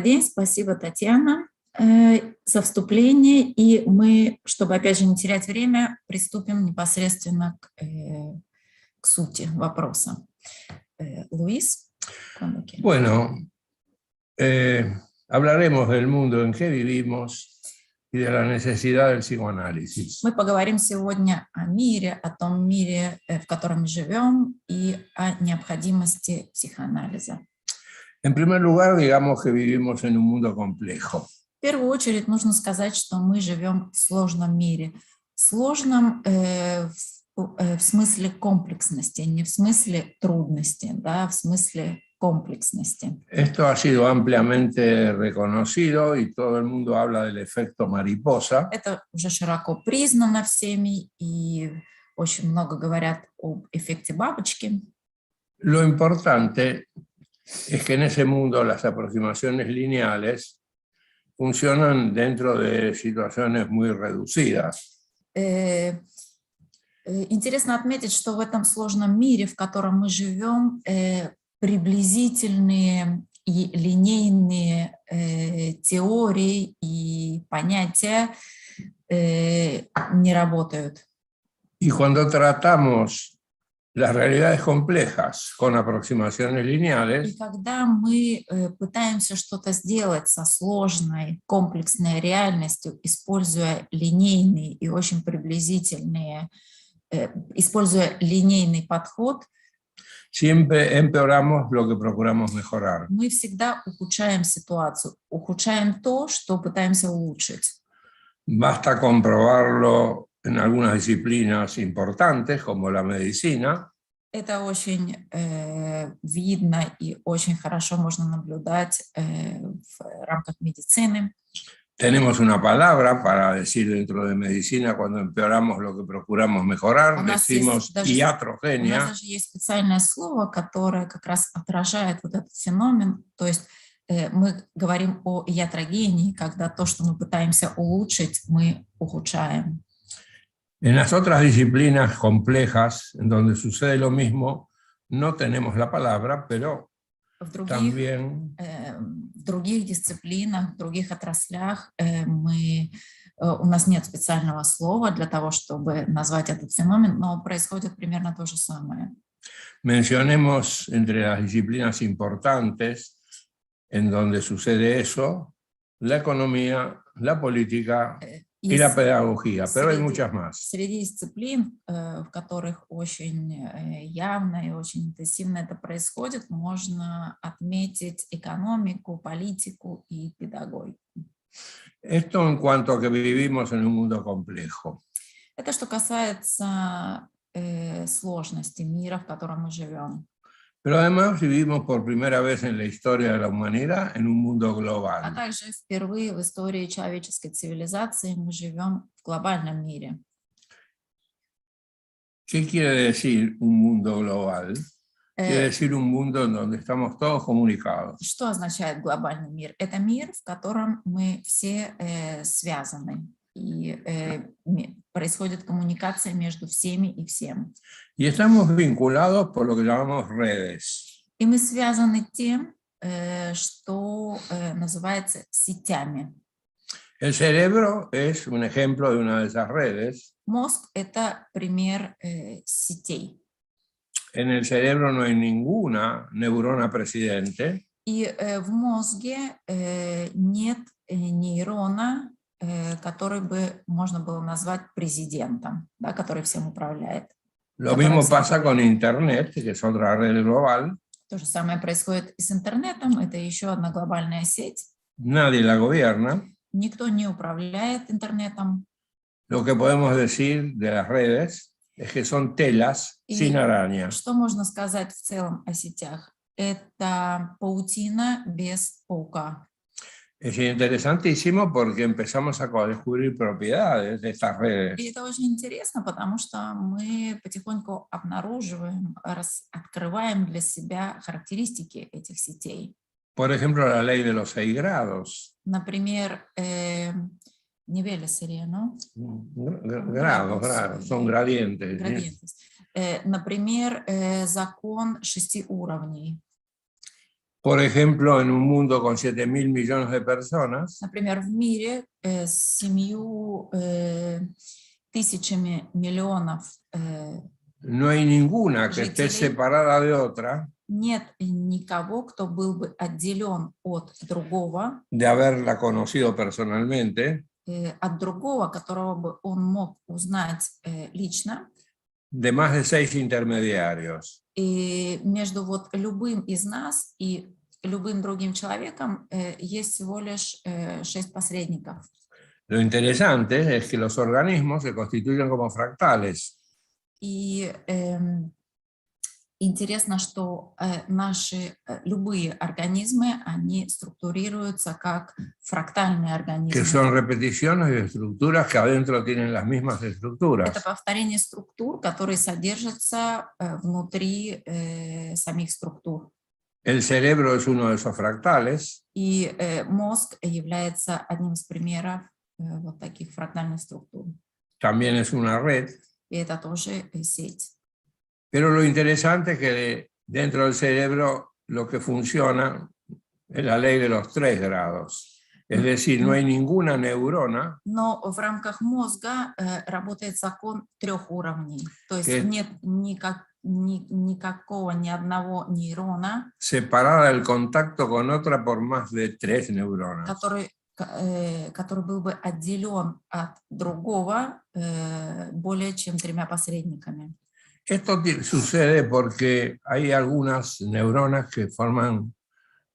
день, спасибо, Татьяна, за вступление. И мы, чтобы опять же не терять время, приступим непосредственно к сути вопроса. Luis, cuando quieras. Bueno, hablaremos del mundo en que vivimos y de la necesidad del psicoanálisis. Мы поговорим сегодня о мире, о том мире, в котором мы живем, и о необходимости психоанализа. En primer lugar, digamos que vivimos en un mundo complejo. В первую очередь нужно сказать, что мы живем в сложном мире. Сложном в смысле комплексности, не в смысле трудности, да, в смысле комплексности. Esto ha sido ampliamente reconocido y todo el mundo habla del efecto mariposa. Это уже широко признано всеми, и очень много говорят об эффекте бабочки. Lo importante es que en ese mundo las aproximaciones lineales funcionan dentro de situaciones muy reducidas. Интересно отметить, что в этом сложном мире, в котором мы живем, приблизительные и линейные теории и понятия не работают. Y cuando tratamos las realidades complejas con aproximaciones И lineales, когда мы пытаемся что-то сделать со сложной, комплексной реальностью, используя линейные и очень приблизительные, используя линейный подход, siempre empeoramos lo que procuramos mejorar. мы всегда ухудшаем ситуацию, ухудшаем то, что пытаемся улучшить. Basta comprobarlo en algunas disciplinas importantes como la medicina. Это очень видно и очень хорошо можно наблюдать в рамках медицины. Tenemos una palabra para decir dentro de medicina cuando empeoramos lo que procuramos mejorar, decimos У нас iatrogenia. даже есть специальное слово, которое как раз отражает вот этот феномен. То есть мы говорим о iatrogении, когда то, что мы пытаемся улучшить, мы ухудшаем. En las otras disciplinas complejas, en donde sucede lo mismo, no tenemos la palabra, pero В других дисциплинах, в других отраслях у нас нет специального слова для того, чтобы назвать этот феномен, но происходит примерно то же самое. Mencionemos entre las disciplinas importantes en donde sucede eso, la economía, la política y la pedagogía, pero hay muchas más. Среди дисциплин, в которых очень явно и очень интенсивно это происходит, можно отметить экономику, политику и педагогику. Esto en cuanto a que vivimos en un mundo complejo. Это что касается сложности мира, в котором мы живем. Pero además vivimos por primera vez en la historia de la humanidad en un mundo global. А также впервые в истории человеческой цивилизации мы живем в глобальном мире. ¿Qué quiere decir un mundo global? Quiere decir un mundo en donde estamos todos comunicados. Что означает глобальный мир? Это мир, в котором мы все связаны. И происходит коммуникация между всеми и всем. Y estamos vinculados por lo que llamamos redes. И мы связаны тем, что называется сетями. El cerebro es un ejemplo de una de esas redes. Мозг – это пример сетей. En el cerebro no hay ninguna neurona presidente. И в mозге нет нейрона, который бы можно было назвать президентом, да, который всем управляет. Lo mismo pasa con Internet, que es otra red global. То же самое происходит и с интернетом, это еще одна глобальная сеть. Nadie la gobierna. Никто не управляет интернетом. Lo que podemos decir de las redes es que son telas sin araña. Что можно сказать в целом о сетях? Это паутина без паука. Es interesantísimo porque empezamos a descubrir propiedades de estas redes. И это очень интересно, потому что мы потихоньку обнаруживаем, открываем для себя характеристики этих сетей. Por ejemplo, la ley de los 6 grados. Например, niveles sería, ¿no? Grados, son gradientes. Например, закон 6 уровней. Por ejemplo, en un mundo con 7.000 millones de personas, Например, в мире с 7 тысячами миллионов no hay ninguna que esté жителей separada de otra, нет никого, кто был бы отделен de haberla conocido personalmente, от другого, которого бы он мог узнать лично. de más de 6 intermediarios. И между вот любым из нас и любым другим человеком есть всего лишь 6 посредников. Lo interesante es que los organismos se constituyen como fractales. И интересно, что наши любые организмы, они структурируются как фрактальные организмы. Que son repeticiones de estructuras que adentro tienen las mismas estructuras. Это повторение структур, которые содержатся внутри самих структур. El cerebro es uno de esos fractales. И мозг является одним из примеров вот таких фрактальных структур. También es una red. И это тоже сеть. Pero lo interesante es que dentro del cerebro lo que funciona es la ley de los 3 grados. Es decir, no hay ninguna neurona. Но в рамках мозга работает закон 3 уровней. То есть нет никакого, ни одного нейрона, separada del contacto con otra por más de 3 neuronas. который был бы отделен от другого более чем 3 посредниками. Esto sucede porque hay algunas neuronas que forman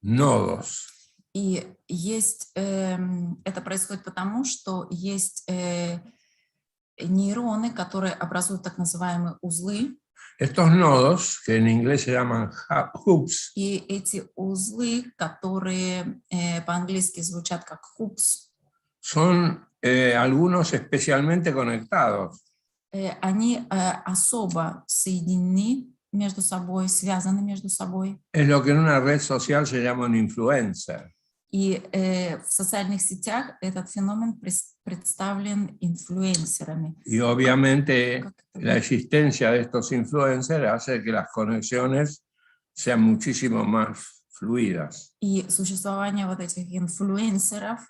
nodos. И есть, это происходит потому, что есть нейроны, которые образуют так называемые узлы. Estos nodos, que en inglés se llaman hoops, и эти узлы, которые по-английски звучат как hoops, son algunos especialmente conectados. Они особо соединены между собой, связаны между собой. Es lo que en una red social se llama un influencer. И в социальных сетях этот феномен представлен инфлюенсерами. Y obviamente la existencia de estos influencers hace que las conexiones sean muchísimo más fluidas. И существование вот этих инфлюенсеров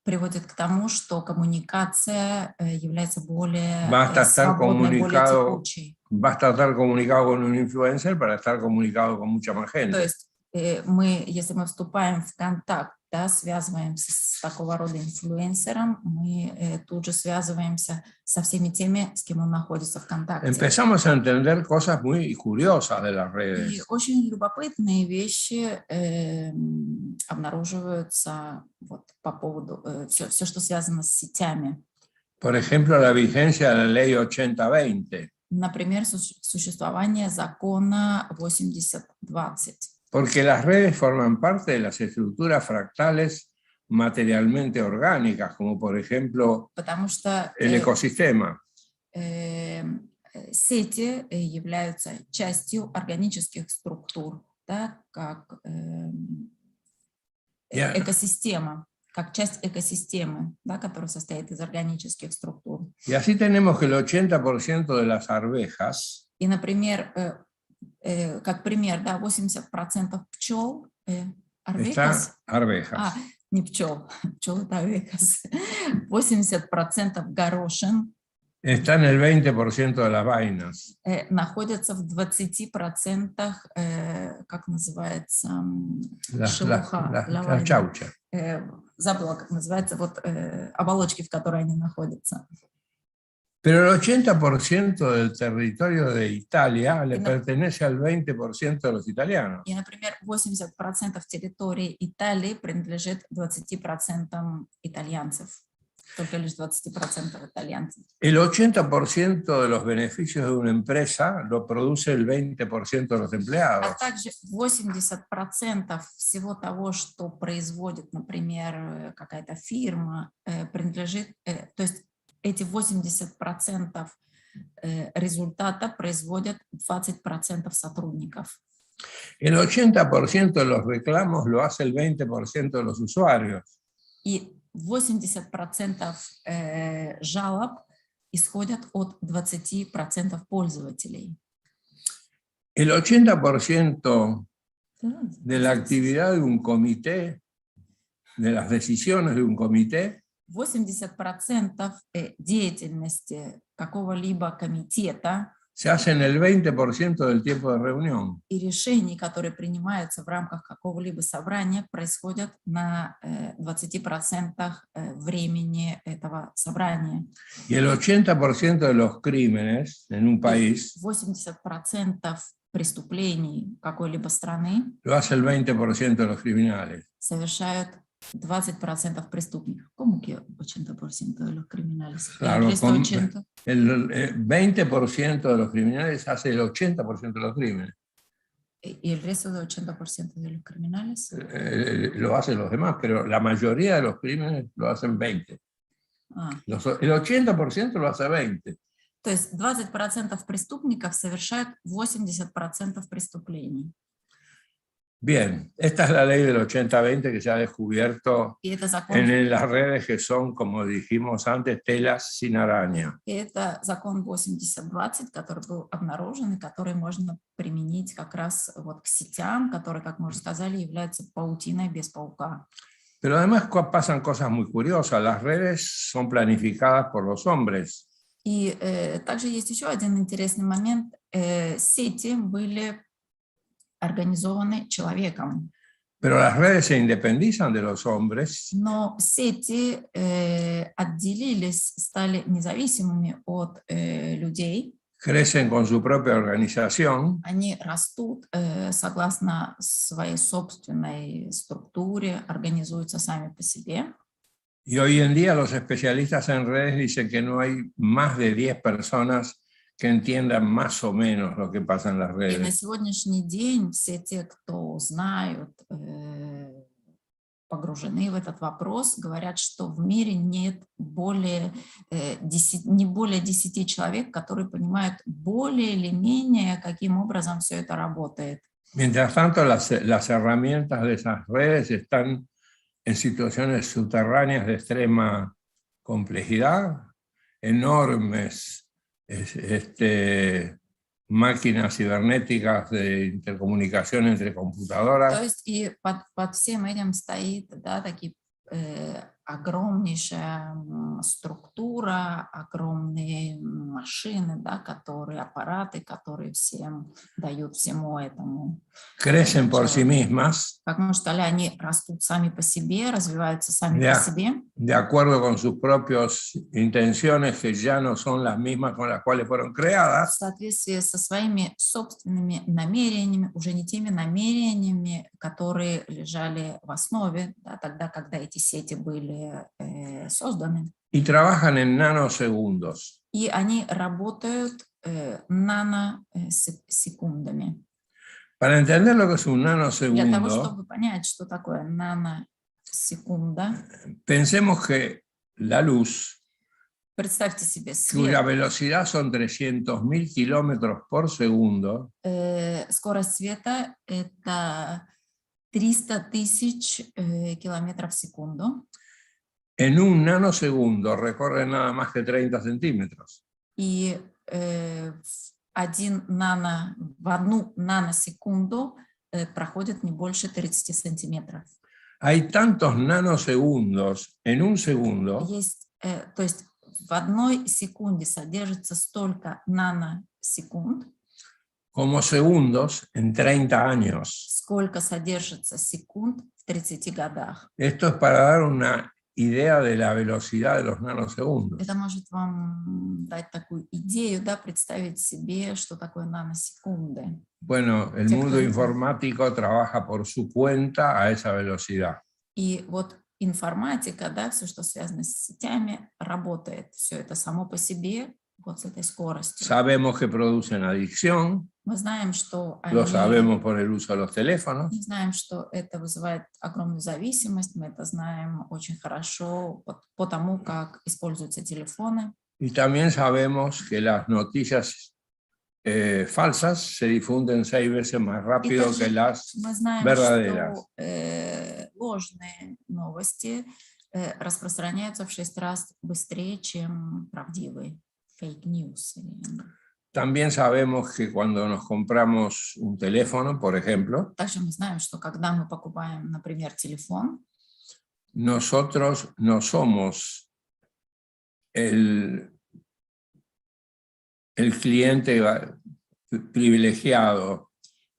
приводит к тому, что коммуникация является более свободной, более текучей. Basta estar comunicado con un influencer para estar comunicado con mucha más gente. То есть если мы вступаем в контакт, да, связываемся с такого рода инфлюенсером, мы тут же связываемся со всеми теми, с кем он находится в контакте. Empezamos a entender cosas muy curiosas de las redes. И очень любопытные вещи обнаруживаются вот по поводу все, что связано с сетями. Por ejemplo, la vigencia de la ley 80-20. Например, существование закона 80-20. Porque las redes forman parte de las estructuras fractales materialmente orgánicas, como por ejemplo el ecosistema. Сети являются частью органических структур, да, как экосистема, как часть экосистемы, да, которая состоит из органических структур. Y así tenemos que el 80% de las arvejas, и, например, как пример, да, 80% пчел, арвекас, не пчел, пчел это арвекас, 80% горошин, están en el 20% de las vainas. Находятся в 20%, как называется, шелуха, la chaucha. Забыла, как называется, вот оболочки, в которой они находятся. Pero el 80% del territorio de Italia le pertenece al 20% de los italianos. И, например, 80% территории Италии принадлежит 20% итальянцев. Только лишь 20% итальянцев. El 80% de los beneficios de una empresa lo produce el 20% de los empleados. А также 80% всего того, что производит, например, какая-то фирма, принадлежит, то есть эти 80% результата производят 20% сотрудников. El 80% de los reclamos lo hace el 20% de los usuarios. И 80% жалоб исходят от 20% пользователей. El 80% de la actividad de un comité, de las decisiones de un comité, 80% деятельности какого-либо комитета se hace en el 20% del tiempo de reunión. и решений, которые принимаются в рамках какого-либо собрания, происходят на 20% времени этого собрания. Y el 80% de los crímenes en un país 80% преступлений какой-либо страны lo hace el 20% de los criminales. совершают 20% преступников. ¿Cómo que 80% de los criminales? Claro, El resto 80%. El 20% de los criminales hace el 80% de los crímenes. Y el resto de 80% de los criminales Lo hacen los demás, pero la mayoría de los crímenes lo hacen 20. El 80% lo hace 20. То есть 20% преступников совершают 80% преступлений. Bien, esta es la ley del 80-20 que se ha descubierto en las redes que son, como dijimos antes, telas sin araña. Это закон 80-20, который был обнаружен и который можно применить как раз вот к сетям, которые, как мы уже сказали, являются паутиной без паука. Pero además pasan cosas muy curiosas. Las redes son planificadas por los hombres. И также есть еще один интересный момент. Сети были организованы человеком. Pero las redes se independizan de los hombres. Но сети отделились, стали независимыми от людей. Crecen con su propia organización. Они растут согласно своей собственной структуре, организуются сами по себе. Y hoy en día los especialistas en redes dicen que no hay más de 10 personas que entiendan más o menos lo que pasa en las redes. И на сегодняшний день все те, кто знают, погружены в этот вопрос, говорят, что в мире нет не более 10 человек, которые понимают более или менее, каким образом все это работает. Mientras tanto, las herramientas de esas redes están en situaciones subterráneas de extrema complejidad, enormes máquinas cibernéticas de intercomunicación entre computadoras. То есть и под всем этим стоит, да, такие огромнейшая структура, огромные машины, да, которые, аппараты, которые всем дают всему этому. Crecen por sí mismas. Как мы сказали, они растут сами по себе, развиваются сами по себе. De acuerdo con sus propias intenciones, que ya no son las mismas con las cuales fueron creadas. В соответствии со своими собственными намерениями, уже не теми намерениями, которые лежали в основе, да, тогда, когда эти сети были созданы. Y trabajan en nanosegundos. И они работают наносекундами. Para entender lo que es un nanosegundo, Для того, чтобы понять, что такое наносекунда, pensemos que la luz, представьте себе cuya свет, velocidad son 300.000 kilómetros por segundo, скорость света — это 300 тысяч километров в секунду. En un nanosegundo recorre nada más que 30 centímetros. И в одну наносекунду проходит не больше 30 сантиметров. Hay tantos nanosegundos en un segundo. То есть в одной секунде содержится столько наносекунд, como segundos en 30 años. Сколько содержится секунд в 30 годах. Esto es para dar una idea de la velocidad de los nanosegundos. Это может вам дать такую идею, да, представить себе, что такое наносекунды. Bueno, el mundo informático trabaja por su cuenta a esa velocidad. И вот информатика, да, все, что связано с сетями, работает. Все это само по себе, вот с этой скоростью. Sabemos que producen adicción. Мы знаем, что Lo sabemos por el uso de los teléfonos. Мы знаем, что это вызывает огромную зависимость. Мы это знаем очень хорошо по тому, как используются телефоны. Y también sabemos que las noticias falsas se difunden 6 veces más rápido que las verdaderas. Что ложные новости распространяются в 6 раз быстрее, чем правдивые. Fake news. También sabemos que cuando nos compramos un teléfono, por ejemplo, Также мы знаем, что когда мы покупаем, например, телефон, nosotros no somos el cliente privilegiado.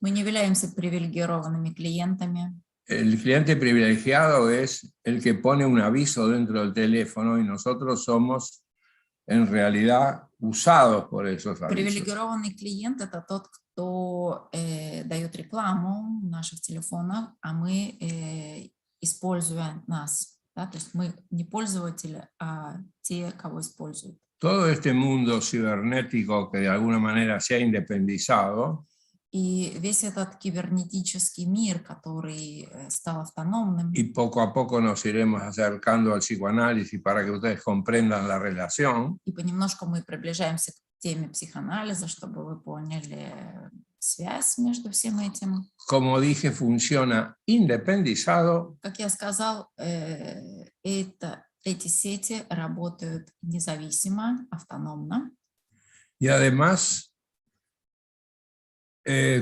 мы не являемся привилегированными клиентами. El cliente privilegiado es el que pone un aviso dentro del teléfono y nosotros somos en realidad usados por esos avisos. Привилегированный клиент – это тот, кто дает рекламу в наших телефонах, а мы, используя нас. Да? То есть мы не пользователи, а те, кого используют. Todo este mundo cibernético que de alguna manera se ha independizado, И весь этот кибернетический мир, который стал автономным, y poco a poco nos iremos acercando al psicoanálisis para que ustedes comprendan la relación, и понемножку мы приближаемся к теме психоанализа, чтобы вы поняли связь между всем этим. como dije, funciona independizado. Как я сказал, эти сети работают независимо, автономно. Y además,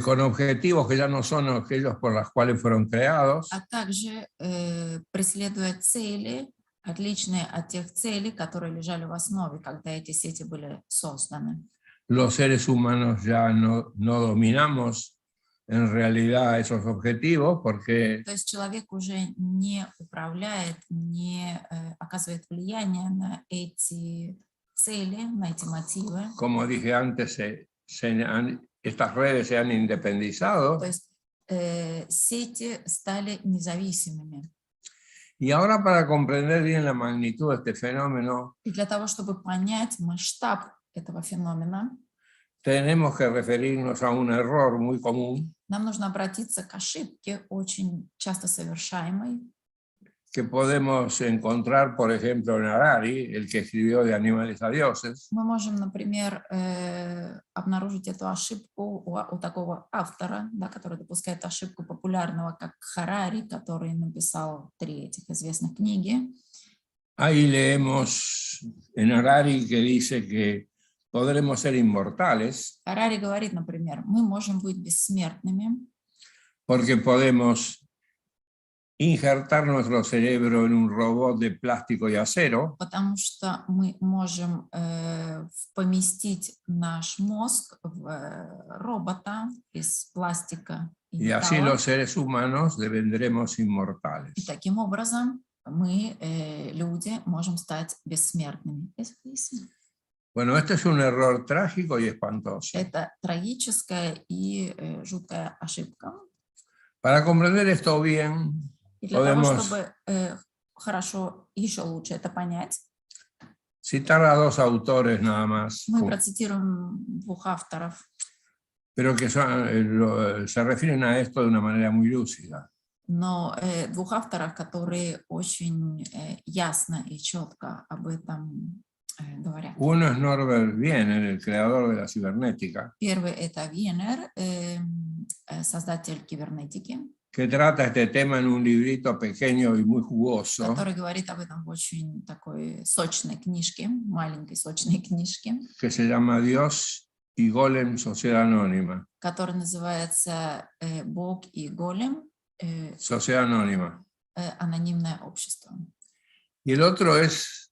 con objetivos que ya no son aquellos por los cuales fueron creados. А также преследуя цели, отличные от тех целей, которые лежали в основе, когда эти сети были созданы. Los seres humanos ya no dominamos en realidad esos objetivos porque То есть человек уже не управляет, не оказывает влияние на эти цели, на эти мотивы. Como dije antes, estas redes se han independizado. То есть сети стали независимыми. Y ahora, para comprender bien la magnitud de este fenómeno, И для того, чтобы понять масштаб этого феномена, tenemos que referirnos a un error muy común нам нужно обратиться к ошибке, очень часто совершаемой, que podemos encontrar, por ejemplo, en Harari, el que escribió De animales a dioses. Мы можем, например, обнаружить эту ошибку у такого автора, да, который допускает ошибку популярного, как Харари, который написал 3 этих известных книги. Ahí leemos en Harari que dice que podremos ser inmortales. Харари говорит, например, мы можем быть бессмертными, porque podemos injertar nuestro cerebro en un robot de plástico y acero. потому что мы можем поместить наш мозг в робота из пластика и Y así металла. los seres humanos devendremos И inmortales. таким образом мы, люди, можем стать бессмертными. Bueno, este es un error trágico y espantoso. Это трагическая и жуткая ошибка. Para comprender esto bien, И для того, podemos чтобы хорошо, еще лучше это понять, citar a 2 autores nada más, мы процитируем 2 авторов, pero que se refieren a esto de una manera muy lúcida. но 2 авторов, которые очень ясно и четко об этом говорят. Uno es Norbert Wiener, el creador de la cibernética, Первый – это Венер, создатель кибернетики, que trata este tema en un librito pequeño y muy jugoso, который говорит об этом в очень такой сочной книжке, маленькой сочной книжке, que se llama Dios y Golem, Sociedad Anónima. которая называется «Бог и голем. Sociedad Anónima. Анонимное общество». Y el otro es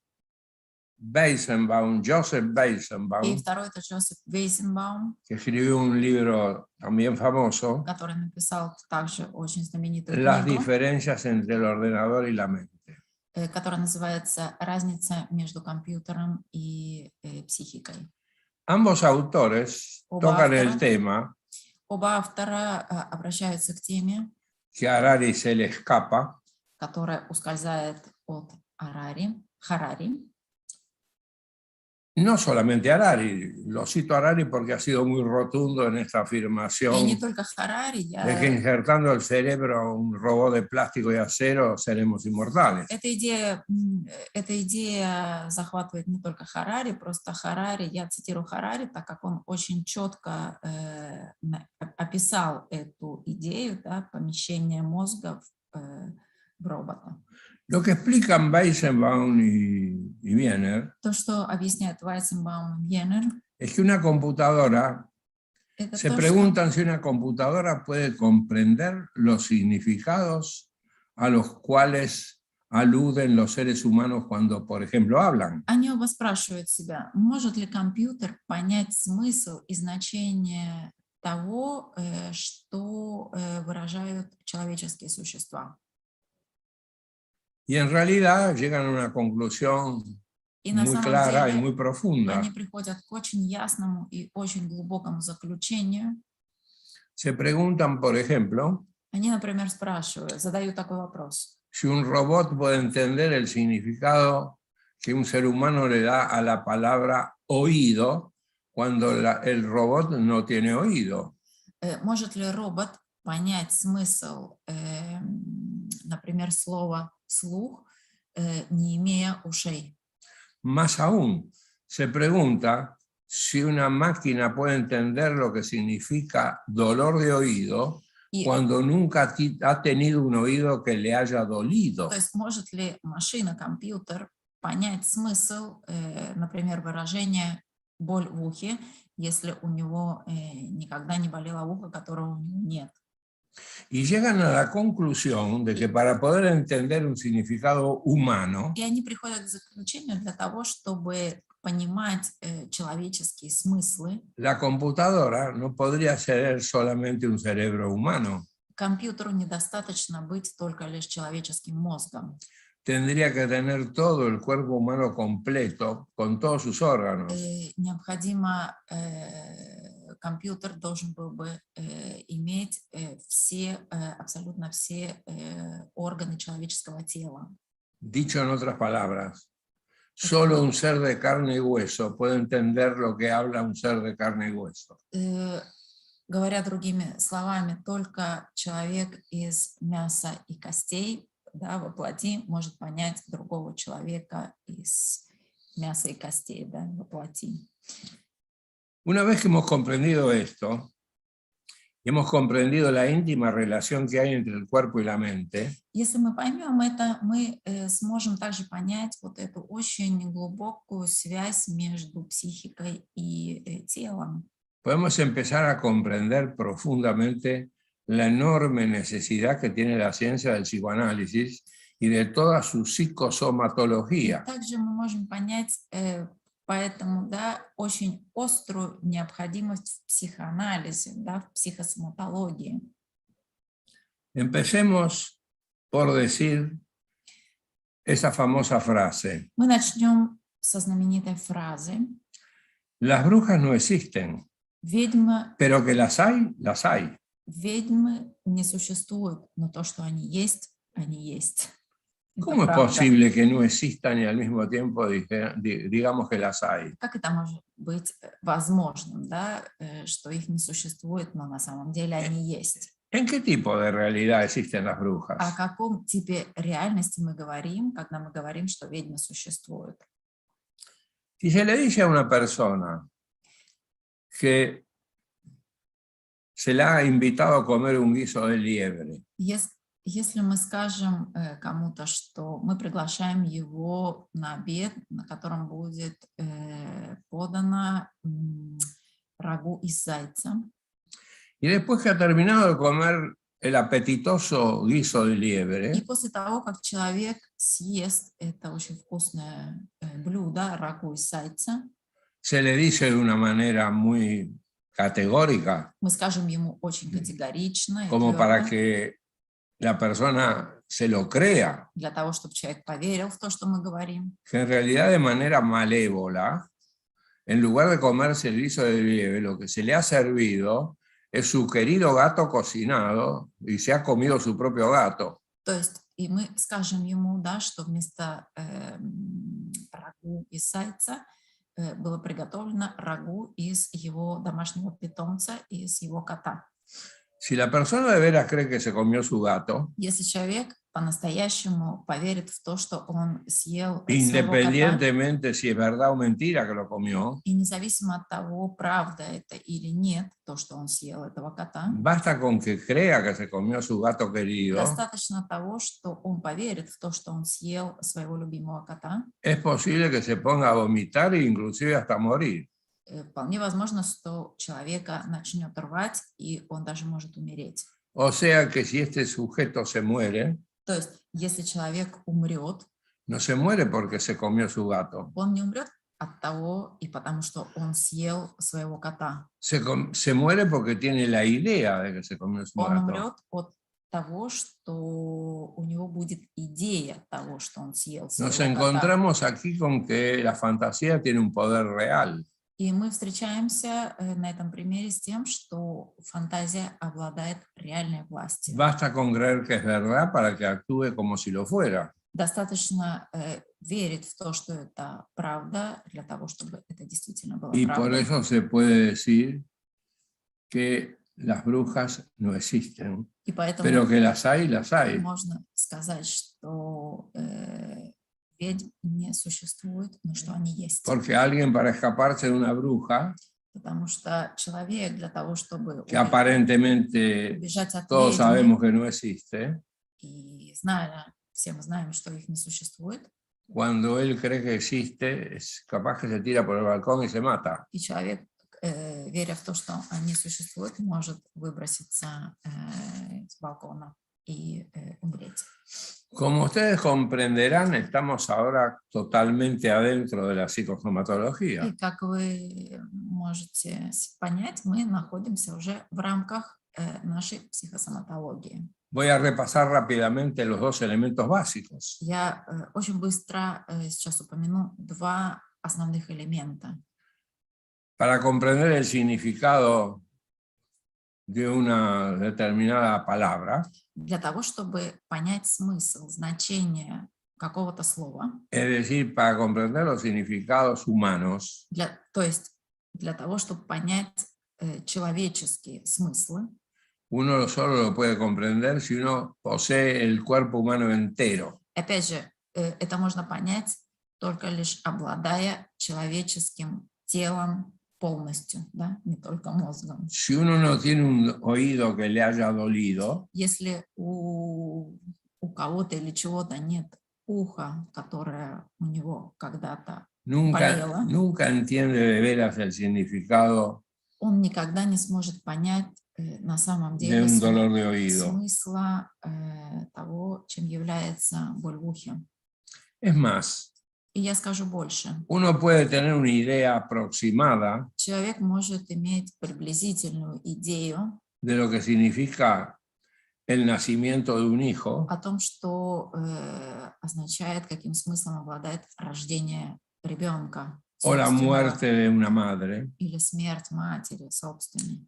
Weizenbaum, Joseph И Weizenbaum, второй – это Джозеф Вейзенбаум, que escribió un libro también famoso, который написал также очень знаменитую Las книгу, diferencias entre el ordenador y la mente. которая называется «Разница между компьютером и психикой». Ambos autores Oba tocan автора. el tema Оба автора обращаются к теме, que a Harari se le escapa, которая ускользает от Харари. no solamente Harari, lo cito a Harari porque ha sido muy rotundo en esta И afirmación не только Харари, de que injertando el cerebro a un robot de plástico y acero seremos inmortales. эта идея захватывает не только Харари, просто Харари, я цитирую Харари, так как он очень четко описал эту идею, да, помещения мозга в робота. Lo que explican Weizenbaum y Wiener То, что объясняют Вайзенбаум и Венер, es que una computadora, se preguntan si una computadora puede comprender los significados a los cuales aluden los seres humanos cuando, por ejemplo, hablan. Они оба спрашивают себя, может ли компьютер понять смысл и значение того, что выражают человеческие существа. Y en realidad llegan a una conclusión И на muy самом clara y деле muy profunda. они приходят к очень ясному и очень глубокому заключению. Se preguntan, por ejemplo, Они, например, спрашивают, задают такой вопрос. si un robot puede entender el significado que un ser humano le da a la palabra oído cuando el robot no tiene oído. Может ли робот понять смысл, например, слова «слух», не имея ушей? Más aún, se pregunta si una máquina puede entender lo que significa dolor de oído cuando nunca ha tenido un oído que le haya dolido. То есть может ли машина, компьютер понять смысл, например, выражения «боль в ухе», если у него никогда не болело ухо, которого у него нет? Y llegan a la conclusión de que para poder entender un significado humano, И они приходят к заключению для того, чтобы понимать человеческие смыслы. la computadora no podría ser solamente un cerebro humano. Компьютеру недостаточно быть только лишь человеческим мозгом. Tendría que tener todo el cuerpo humano completo, con todos sus órganos. Необходимо, компьютер должен был бы иметь все, абсолютно все органы человеческого тела. Dicho en otras palabras, solo un ser de carne y hueso puede entender lo que habla un ser de carne y hueso. Говоря другими словами, только человек из мяса и костей, да, воплоти, может понять другого человека из мяса и костей, да, воплоти. Una vez que hemos comprendido esto, hemos comprendido la íntima relación que hay entre el cuerpo y la mente, Если мы поймем это, мы сможем также понять вот эту очень глубокую связь между психикой и телом. podemos empezar a comprender profundamente la enorme necesidad que tiene la ciencia del psicoanálisis y de toda su psicosomatología. Также мы можем понять, поэтому, да, очень острую необходимость в психоанализе, да, в психосоматологии. Empecemos por decir esa famosa frase: Мы начнем со знаменитой фразы. Las brujas no existen, Ведьмы, pero que las hay, las hay. ведьмы не существуют, но то, что они есть, они есть. Это ¿Cómo es правда. posible que no existan y al mismo tiempo digamos que las hay? Как это может быть возможным, да, что их не существует, но на самом деле они есть? ¿En qué tipo de realidad existen las О brujas? каком типе реальности мы говорим, когда мы говорим, что ведьмы существуют? Si se le dice a una persona que se la ha invitado a comer un guiso de liebre, Если мы скажем кому-то, что мы приглашаем его на обед, на котором будет подано рагу из зайца, y después que ha terminado de comer el apetitoso guiso de и liebre, после того, как человек съест это очень вкусное блюдо, рагу из зайца, se le dice de una manera muy categórica, мы скажем ему очень категорично и como para твердо, que la persona se lo crea, для того, чтобы человек поверил в то, что мы говорим, que en realidad de manera malévola, en lugar de comerse el guiso de liebre, lo que se le ha servido es su querido gato cocinado y se ha comido su propio gato. То есть и мы скажем ему, да, что вместо рагу из зайца было приготовлено рагу из его домашнего питомца, из его кота. Si la persona de veras cree que se comió su gato, Если человек по-настоящему поверит в то, что он съел своего кота, independientemente si es verdad o mentira que lo comió, и независимо от того, правда это или нет, то, что он съел этого кота, basta con que crea que se comió su gato querido, достаточно того, что он поверит в то, что он съел своего любимого кота, es posible que se ponga a vomitar e inclusive hasta morir. вполне возможно, что человека начнет рвать, и он даже может умереть. O sea que si este sujeto se muere, То есть, если человек умрет, no se muere porque se comió su gato. он не умрет от того и потому, что он съел своего кота. Se muere porque tiene la idea de que se comió su Он gato. умрет от того, что у него будет идея того, что он съел своего Nos кота. encontramos aquí con que la fantasía tiene un poder real. И мы встречаемся на этом примере с тем, что фантазия обладает реальной властью. Basta con creer que es verdad para que actúe como si lo fuera. Достаточно верить в то, что это правда, для того, чтобы это действительно было Y por правдой. eso se puede decir que las brujas no existen, И поэтому pero que las hay. можно сказать, что ведьм не существует, но что они есть. Porque alguien para escaparse de una bruja, Потому что человек для того, чтобы que aparentemente убежать от todos ведьмы, sabemos que no existe, и зная, все мы знаем, что их не существует, cuando él cree que existe, es capaz que se tira por el balcón y se mata. и человек, веря в то, что они существуют, может выброситься с балкона и умереть. Como ustedes comprenderán, estamos ahora totalmente adentro de la psicosomatología. И как вы можете понять, мы находимся уже в рамках нашей психосоматологии. Voy a repasar rápidamente los dos elementos básicos. Я очень быстро сейчас упомяну два основных элемента. Para comprender el significado de una determinada palabra, Для того, чтобы понять смысл, значение какого-то слова, es decir, para comprender los significados humanos, то есть для того, чтобы понять человеческие смыслы, uno solo lo puede comprender si uno posee el cuerpo humano entero. опять же, это можно понять только лишь обладая человеческим телом полностью, да, не только мозгом. Si uno no tiene un oído que le haya dolido, Если у кого-то или чего-то нет уха, которое у него когда-то болело, nunca entiende de veras el significado он никогда не сможет понять на самом de деле un dolor de oído. смысла того, чем является боль в ухе. Es más, И я скажу больше. uno puede tener una idea aproximada Человек может иметь приблизительную идею de lo que significa el nacimiento de un hijo, о том, что означает, каким смыслом обладает рождение ребенка, o la muerte de una madre. или смерть матери собственной.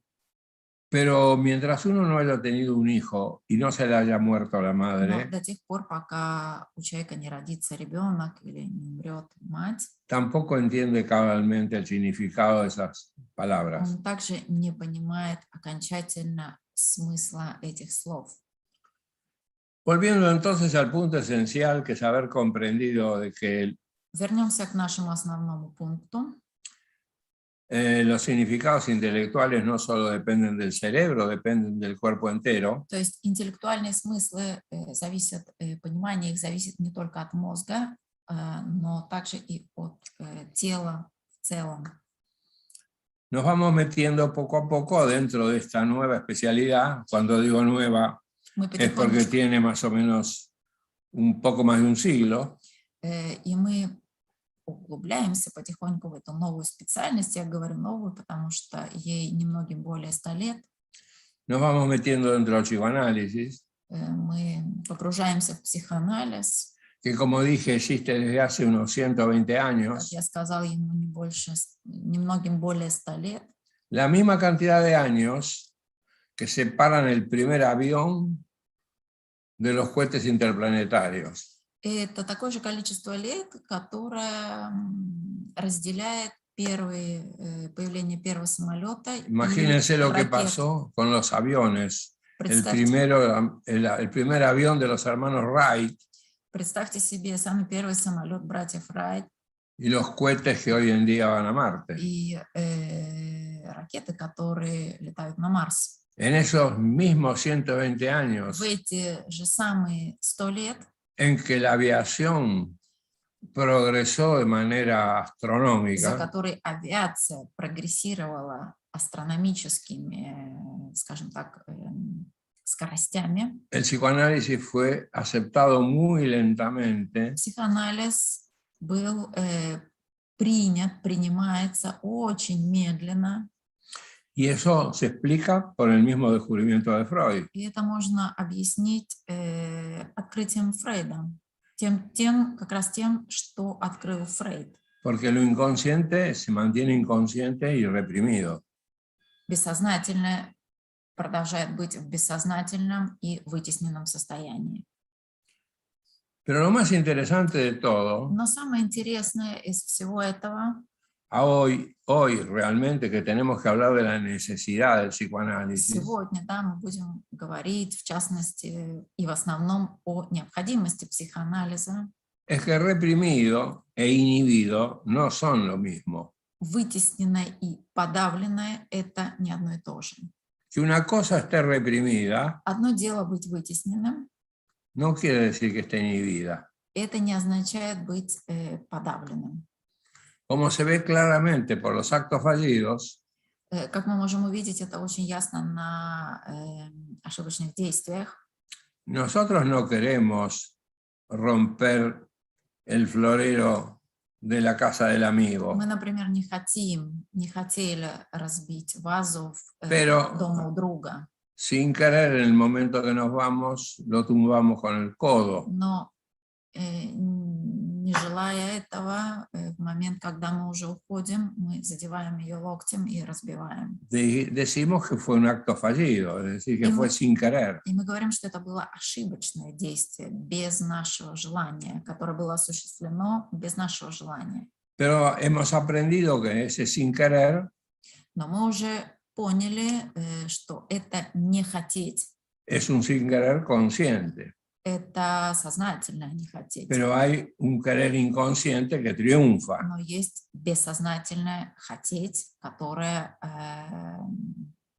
Pero mientras uno no haya tenido un hijo y no se le haya muerto la Но madre, до тех пор, пока у человека не родится ребенок или не умрет мать, tampoco entiende cabalmente el significado de esas palabras. он также не понимает окончательно смысла этих слов. Volviendo entonces al punto esencial, que es haber comprendido de que Вернемся к нашему основному пункту. los significados intelectuales no solo dependen del cerebro, dependen del cuerpo entero. То есть интеллектуальные смыслы зависят, понимание их зависит не только от мозга, но также и от тела в целом. Nos vamos metiendo poco a poco dentro de esta nueva especialidad. Cuando digo nueva, es porque tiene más o menos un poco más de un siglo. И мы углубляемся потихоньку в эту новую специальность. Я говорю новую, потому что ей немногим более 100 лет. Nos vamos metiendo dentro del psicoanálisis. Мы погружаемся в психоанализ. Que como dije existe desde hace unos 120 años. Как я сказал, ему немногим более 100 лет. La misma cantidad de años que separan el primer avión de los cohetes interplanetarios. Это такое же количество лет, которое разделяет появление первого самолета. Imagínense lo que pasó con los aviones. El primer avión de los hermanos Wright. Представьте себе самый первый самолет братьев Райт. Y los cohetes que hoy en día van a Marte. И ракеты, которые летают на Марс. En esos mismos 120 años. В эти же самые 100 лет. En que la aviación progresó de manera из-за astronómica, которой авиация прогрессировала астрономическими, скажем так, скоростями, el psicoanálisis fue aceptado muy lentamente психоанализ был принят, принимается очень медленно, y eso se explica por el mismo descubrimiento de Freud. и это можно объяснить открытием Фрейда, как раз тем, что открыл Фрейд. Porque lo inconsciente se mantiene inconsciente y reprimido. Бессознательное продолжает быть в бессознательном и вытесненном состоянии. Pero lo más interesante de todo, Но самое интересное из всего этого, hoy realmente que tenemos que hablar de la necesidad del psicoanálisis, сегодня, да, мы будем говорить, в частности, и в основном о необходимости психоанализа, es que reprimido e inhibido no son lo mismo. вытесненное и подавленное – это не одно и то же. Que una cosa esté reprimida Одно дело быть вытесненным, no quiere decir que esté inhibida. это не означает быть подавленным. Como se ve claramente por los actos fallidos, Как мы можем увидеть, это очень ясно на ошибочных действиях. nosotros no queremos romper el florero de la casa del amigo. Мы, например, не хотели разбить вазу в Pero дома у друга, sin querer, en el momento que nos vamos, lo tumbamos con el codo. но не желая этого, в момент, когда мы уже уходим, мы задеваем ее локтем и разбиваем. Decimos que fue un acto fallido, es decir, que fue sin querer. И мы говорим, что это было ошибочное действие, без нашего желания, которое было осуществлено без нашего желания. Pero hemos aprendido que ese sin querer Но мы уже поняли, что это не хотеть. es un sin querer consciente. Это сознательное не хотеть. Pero hay un querer inconsciente que triunfa. Но есть бессознательное хотеть, которое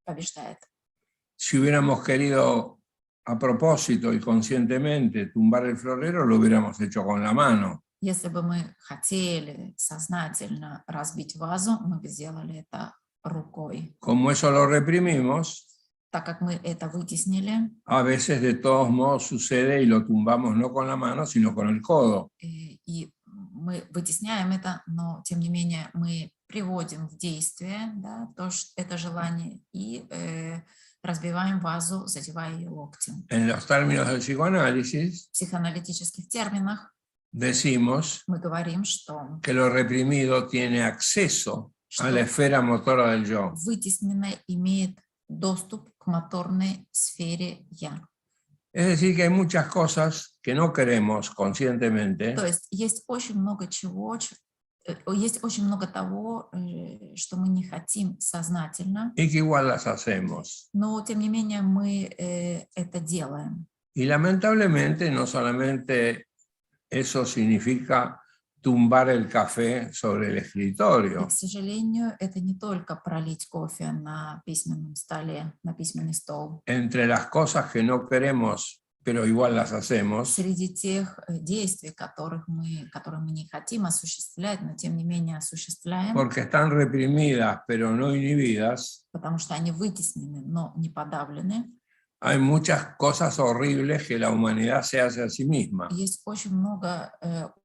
побеждает. Si hubiéramos querido a propósito y conscientemente tumbar el florero, lo hubiéramos hecho con la mano. Если бы мы хотели сознательно разбить вазу, мы бы сделали это рукой. Como eso lo reprimimos, Так как мы это вытеснили, a veces de todos modos sucede y lo tumbamos no con la mano, sino con el codo. и мы вытесняем это, но тем не менее мы приводим в действие, да, это желание и разбиваем вазу, задевая ее локтем. En los términos del psicoanálisis, В психоаналитических терминах decimos мы говорим, что que lo reprimido tiene acceso a la esfera motora del yo. вытесненное имеет доступ к моторной сфере «я». Es decir, que hay muchas cosas que no queremos conscientemente То есть очень много чего, есть очень много того, что мы не хотим сознательно, y que igual las hacemos. но тем не менее мы это делаем. Y lamentablemente no solamente eso significa tumbar el café sobre el И, escritorio. к сожалению, это не только пролить кофе на письменном столе, на письменный стол. Entre las cosas que no queremos, pero igual las hacemos, Среди тех действий, которые мы не хотим осуществлять, но тем не менее осуществляем, porque están reprimidas, pero no inhibidas, потому что они вытеснены, но не подавлены. hay muchas cosas horribles que la humanidad se hace a sí misma. Есть очень много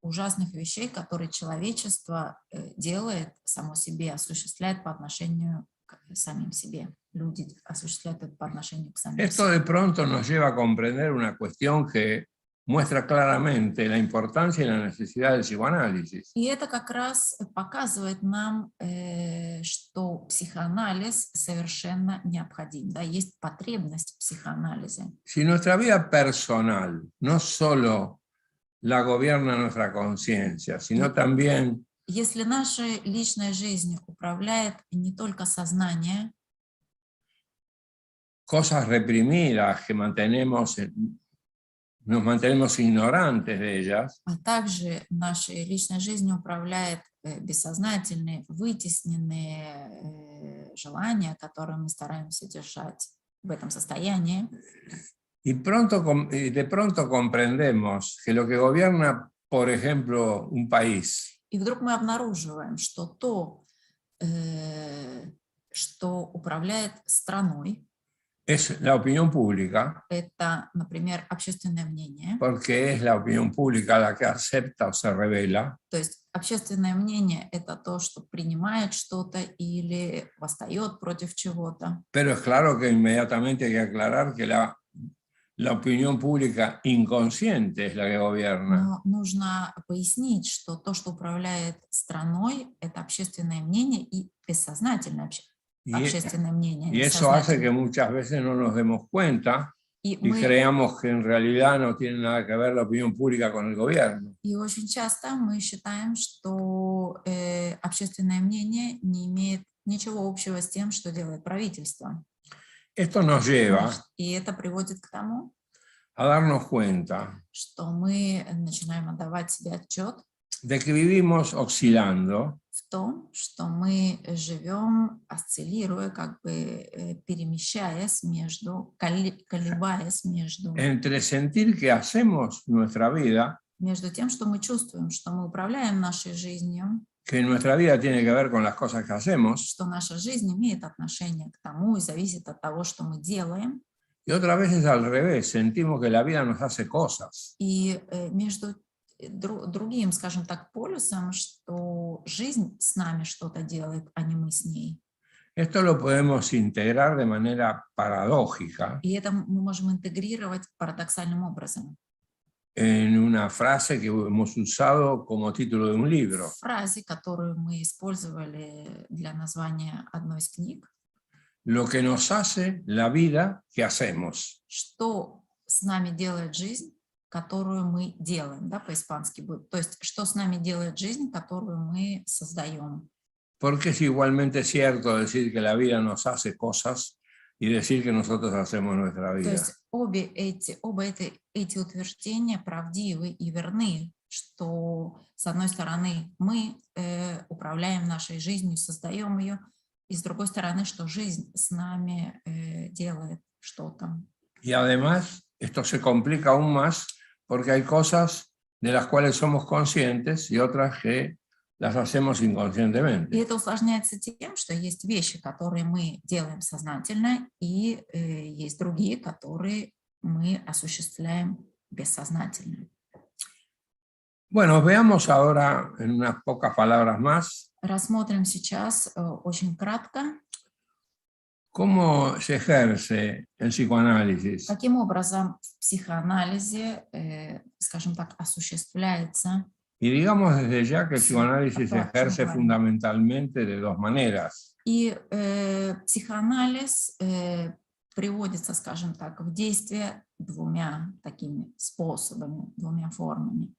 ужасных вещей, которые человечество делает само себе, осуществляет по отношению к самим себе. Люди осуществляют это по отношению к самим Esto себе. de pronto nos lleva a comprender una cuestión que muestra claramente la importancia y la necesidad del psicoanálisis. И это как раз показывает нам, что психоанализ совершенно необходим. Да? Есть потребность в психоанализе. Si nuestra vida personal no solo la gobierna nuestra conciencia, sino también Если нашей личной жизнью управляет не только сознание, cosas reprimidas que nos mantenemos ignorantes de ellas, а также нашей личной жизнью управляет бессознательные, вытесненные желания, которые мы стараемся держать в этом состоянии. y de pronto comprendemos que lo que gobierna por ejemplo, un país. И вдруг мы обнаруживаем, что то, что управляет страной, Es la opinión pública, это, например, общественное мнение. porque es la opinión pública la que acepta o se revela. То есть общественное мнение – это то, что принимает что-то или восстает против чего-то. Pero es claro que inmediatamente hay que aclarar que la opinión pública inconsciente es la que gobierna. Но нужно пояснить, что то, что управляет страной, это общественное мнение и бессознательное общественное мнение. Y eso hace que muchas veces no nos demos cuenta y creamos que en realidad no tiene nada que ver la opinión pública con el gobierno. И очень часто мы считаем, что общественное мнение не имеет ничего общего с тем, что делает правительство. Esto nos lleva И это приводит к тому, a darnos cuenta что мы начинаем отдавать себе отчет de que vivimos oscilando в том, что мы живем, осциллируя, как бы перемещаясь между, колебаясь между, entre sentir que hacemos nuestra vida, между тем, что мы чувствуем, что мы управляем нашей жизнью, que nuestra vida tiene que ver con las cosas que hacemos, что наша жизнь имеет отношение к тому и зависит от того, что мы делаем. y otras veces al revés, sentimos que la vida nos hace cosas. И между другим, скажем так, полюсом, что жизнь с нами что-то делает, а не мы с ней. Esto lo podemos integrar de manera paradójica И это мы можем интегрировать парадоксальным образом. en una frase que hemos usado como título de un libro. Фразе, которую мы использовали для названия одной из книг. Lo que nos hace la vida que hacemos. Что с нами делает жизнь, которую мы делаем, да, по-испански будет. То есть, что с нами делает жизнь, которую мы создаем. Porque es igualmente cierto decir que la vida nos hace cosas y decir que nosotros hacemos nuestra vida. То есть оба эти утверждения правдивы и верны, что, с одной стороны, мы управляем нашей жизнью, создаем ее, и с другой стороны, что жизнь с нами делает что-то. Y además, esto se complica aún más porque hay cosas de las cuales somos conscientes y otras que las hacemos И inconscientemente. это усложняется тем, что есть вещи, которые мы делаем сознательно, и есть другие, которые мы осуществляем бессознательно. Bueno, veamos ahora en unas pocas palabras más Рассмотрим сейчас очень кратко, cómo se ejerce el psicoanálisis. каким образом в психоанализе, скажем так, осуществляется. Y digamos desde ya que el psicoanálisis se ejerce fundamentalmente de dos maneras. И психоанализ приводится, скажем так, в действие двумя такими способами, двумя формами.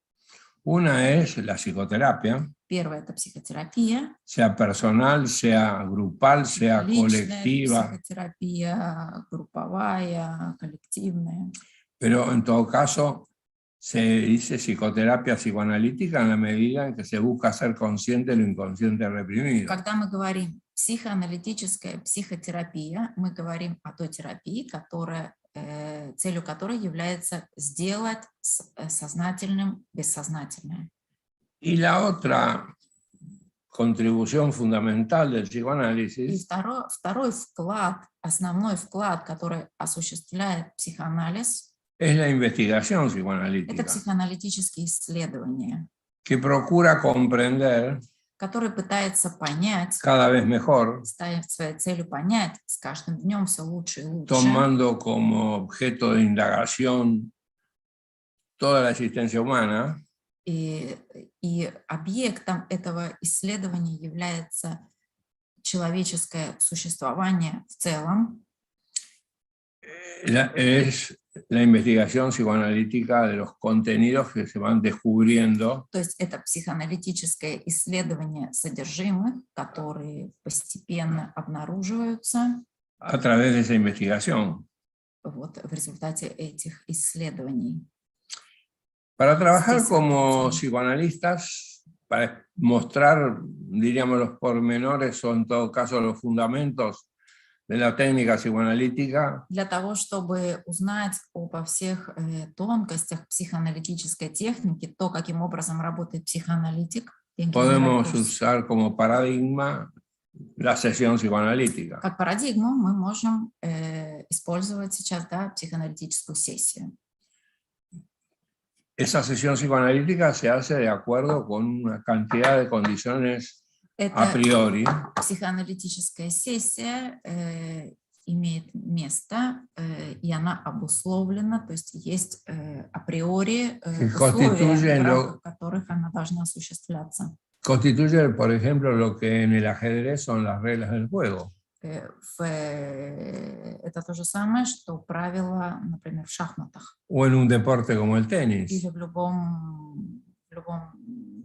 Una es la psicoterapia, Первое – это психотерапия. sea personal, sea grupal, sea Личная colectiva, психотерапия, групповая, коллективная. pero en todo caso se dice psicoterapia psicoanalítica en la medida en que se busca ser consciente de lo inconsciente reprimido. Когда мы говорим психоаналитическая психотерапия, мы говорим о той терапии, целью которой является сделать сознательным бессознательное. Y la otra contribución fundamental del И psicoanálisis второй вклад, основной вклад, который осуществляет психоанализ, es la investigación это psicoanalítica, психоаналитические исследования, que procura comprender который пытается понять, cada vez mejor, ставит своей целью понять с каждым днем все лучше и лучше, tomando como objeto de indagación toda la existencia humana, и объектом этого исследования является человеческое существование в целом. es la investigación psicoanalítica de los contenidos que se van descubriendo То есть это психоаналитическое исследование содержимых, которые постепенно обнаруживаются a través de esa investigación. вот в результате этих исследований. Para trabajar como psicoanalistas, para mostrar, diríamos, los pormenores o en todo caso los fundamentos de la técnica psicoanalítica, для того, чтобы узнать обо всех тонкостях психоаналитической техники, то, каким образом работает психоаналитик, podemos usar como paradigma la sesión psicoanalítica. как парадигму мы можем использовать сейчас, да, психоаналитическую сессию. Esa sesión psicoanalítica se hace de acuerdo con una cantidad de condiciones a priori. Психоаналитическая сессия имеет место, и она обусловлена, то есть есть априори условия, в рамках которых она должна осуществляться. Constituye, por ejemplo, lo que en el ajedrez son las reglas del juego. Это то же самое, что правила, например, в шахматах. O en un deporte como el tenis. Или в любом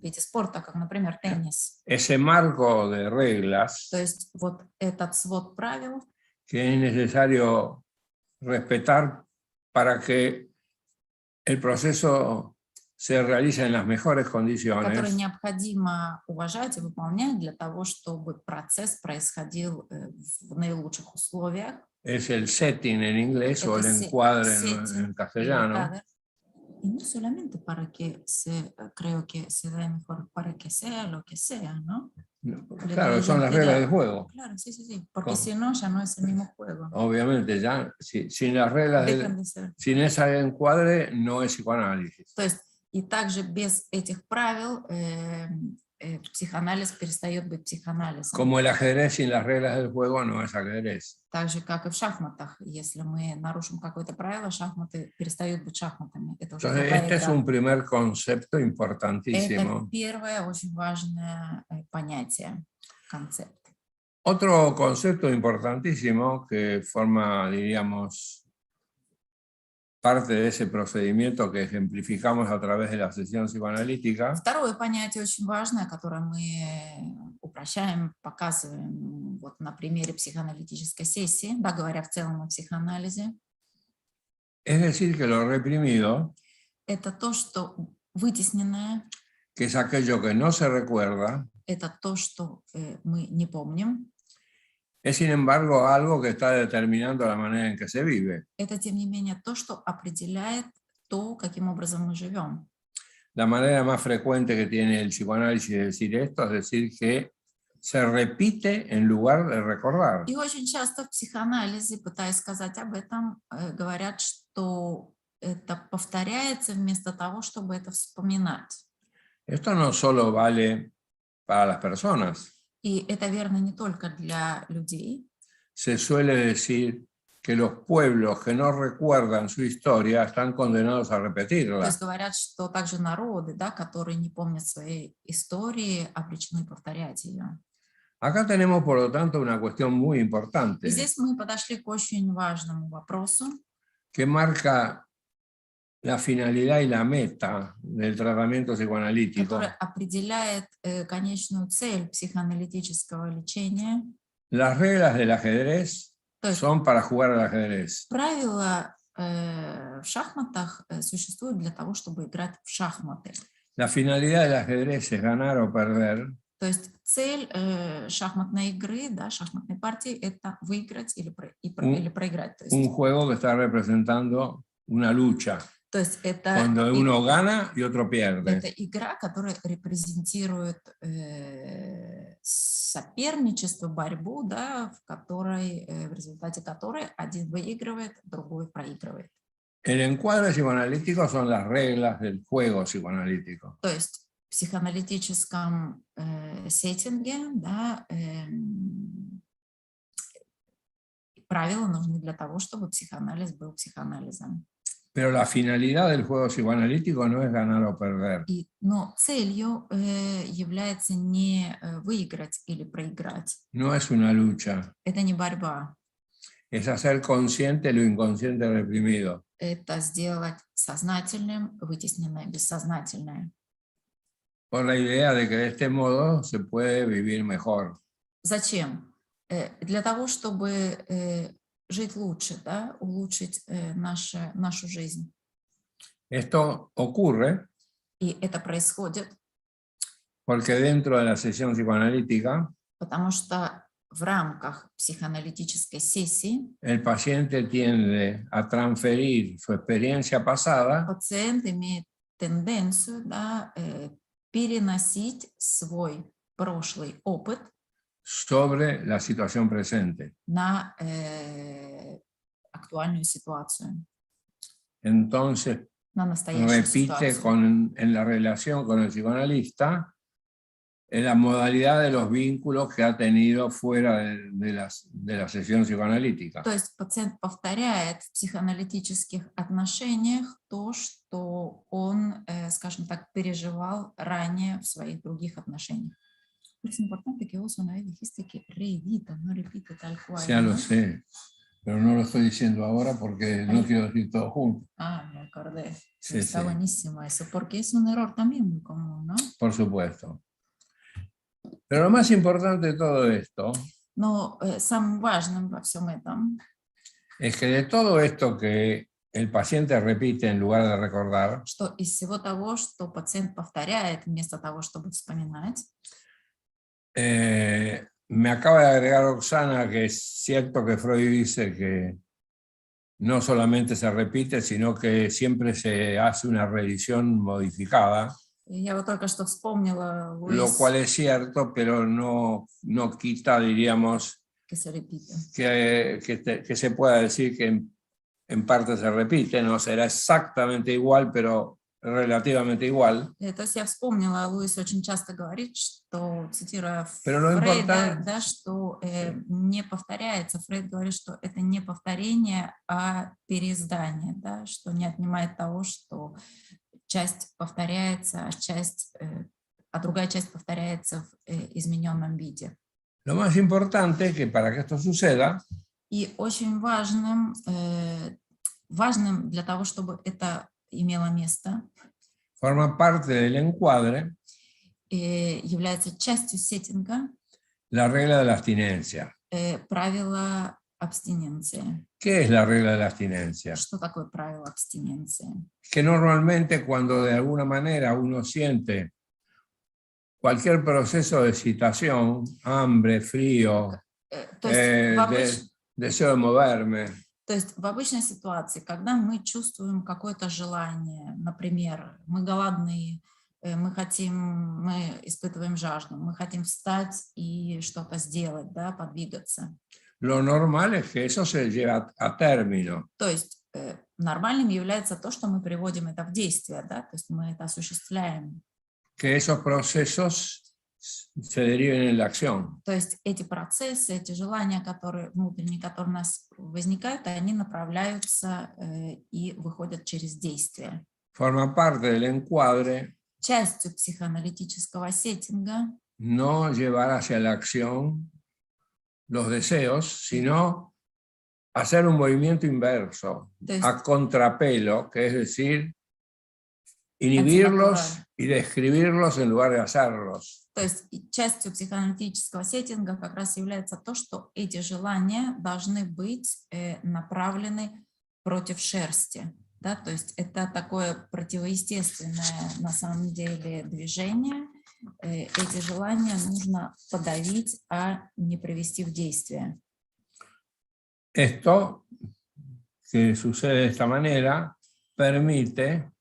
виде спорта, как, например, теннис. Ese marco de reglas, то есть вот этот свод правил, que es necesario respetar para que el proceso se realiza en las mejores condiciones. Который необходимо уважать и выполнять для того, чтобы процесс происходил в наилучших условиях. Es el setting en inglés o el encuadre en castellano. Y no solamente para que creo que se dé mejor para que sea lo que sea, ¿no? Claro, son las reglas del juego. Claro, sí, porque si no, ya no es el mismo juego. Obviamente, ya sin las reglas, sin ese encuadre, no es psicoanálisis. То есть, и также без этих правил психоанализ перестает быть психоанализом. Como el ajedrez sin las reglas del juego no es ajedrez. Так же, как и в шахматах. Если мы нарушим какое-то правило, шахматы перестают быть шахматами. Это уже este es un primer concepto importantísimo. Это первое очень важное понятие, концепт. Otro concepto importantísimo que forma, diríamos, parte de ese procedimiento que ejemplificamos a través de la sesión psicoanalítica. Второе понятие очень важное, которое мы упрощаем, показываем вот на примере психоаналитической сессии, да, говоря в целом о психоанализе. Es decir, que lo reprimido, это то, что вытесненное, que es aquello que no se recuerda, это то, что мы не помним. Es, sin embargo, algo que está determinando la manera en que se vive. Это, тем не менее, то, что определяет то, каким образом мы живем. La manera más frecuente que tiene el psicoanálisis de decir esto es decir que se repite en lugar de recordar. И очень часто в психоанализе, пытаясь сказать об этом, говорят, что это повторяется вместо того, чтобы это вспоминать. Esto no solo vale para las personas. И это верно не только для людей. Se suele decir que los pueblos que no recuerdan su historia están condenados a repetirla. То есть говорят, что также народы, да, которые не помнят своей истории, обречены повторять ее. Acá tenemos, por lo tanto, una cuestión muy importante. И здесь мы подошли к очень важному вопросу. Que marca la finalidad y la meta del tratamiento psicoanalítico. Который определяет конечную цель психоаналитического лечения. Las reglas del ajedrez son para jugar al ajedrez. Правила в шахматах существуют для того, чтобы играть в шахматы. La finalidad del ajedrez es ganar o perder. То есть цель шахматной игры, да, шахматной партии, это выиграть или проиграть. То есть, un juego que está representando una lucha. То есть это Cuando uno gana y otro pierde. Это игра, которая репрезентирует соперничество, борьбу, да, в результате которой один выигрывает, другой проигрывает. El encuadre psicoanalítico son las reglas del juego psicoanalítico. То есть в психоаналитическом сеттинге, да, правила нужны для того, чтобы психоанализ был психоанализом. Pero la finalidad del juego psicoanalítico no es ganar o perder. Но целью является не выиграть или проиграть. No es una lucha. Это не борьба. Es hacer consciente lo inconsciente reprimido. Это сделать сознательным, вытесненное бессознательное. Por la idea de que de este modo se puede vivir mejor. Зачем? Для того, чтобы жить лучше, да, улучшить нашу жизнь. Esto ocurre И это происходит, porque dentro de la sesión psicoanalítica потому что в рамках психоаналитической сессии el paciente tiende a transferir su experiencia pasada пациент имеет тенденцию, да, переносить свой прошлый опыт sobre la situación presente. на актуальную ситуацию, Entonces, на настоящую repite ситуацию. en la relación con el psicoanalista en la modalidad de los vínculos que ha tenido fuera de la sesión psicoanalítica. То есть пациент повторяет в психоаналитических отношениях то, что он, скажем так, переживал ранее в своих других отношениях. Es importante que vos una vez dijiste que reedita, no repite tal cual. Ya lo ¿no? sé, pero no lo estoy diciendo ahora porque no quiero decir todo junto. Ah, me acordé. Sí, Está sí. buenísimo eso, porque es un error también muy común, ¿no? Por supuesto. Pero lo más importante de todo esto Но самым важным во всем этом es que de todo esto que el paciente repite en lugar de recordar, что из всего того, что пациент повторяет вместо того, чтобы вспоминать, me acaba de agregar Oksana que es cierto que Freud dice que no solamente se repite, sino que siempre se hace una revisión modificada. я вот только что вспомнила, Lo Луис, cual es cierto, pero no quita, diríamos, que se repite. que se pueda decir que en parte se repite, no será exactamente igual, pero relativamente igual. То есть я вспомнила, Луис очень часто говорит, что, цитируя Pero lo Фрейда, importante, да, что не повторяется. Фрейд говорит, что это не повторение, а переиздание, да, что не отнимает того, что часть повторяется, а другая часть повторяется в измененном виде. lo más importante es que para que esto suceda, И очень важным для того, чтобы это имело место, forma parte del encuadre является частью сеттинга la regla de la abstinencia. правило абстиненции. ¿Qué es la regla de la abstinencia? Что такое правило абстиненции? Que normalmente cuando de alguna manera uno siente cualquier proceso de excitación, hambre, frío, То есть, deseo de moverme, то есть в обычной ситуации, когда мы чувствуем какое-то желание, например, мы голодные, мы испытываем жажду, мы хотим встать и что-то сделать, да, подвигаться. lo normal es que eso se lleva a término. То есть нормальным является то, что мы приводим это в действие, да, то есть мы это осуществляем. Que esos procesos se deriven en la acción. То есть эти процессы, эти желания, внутренние, которые у нас возникают, они направляются и выходят через действие. Forma parte del encuadre Частью психоаналитического сеттинга no llevar hacia la acción los deseos, sino hacer un movimiento inverso, a contrapelo, que es decir, inhibirlos y describirlos en lugar de hacerlos. То есть частью психоаналитического сеттинга как раз является то, что эти желания должны быть направлены против шерсти. Да? То есть это такое противоестественное на самом деле движение. Эти желания нужно подавить, а не привести в действие. Esto, que sucede de esta manera, permite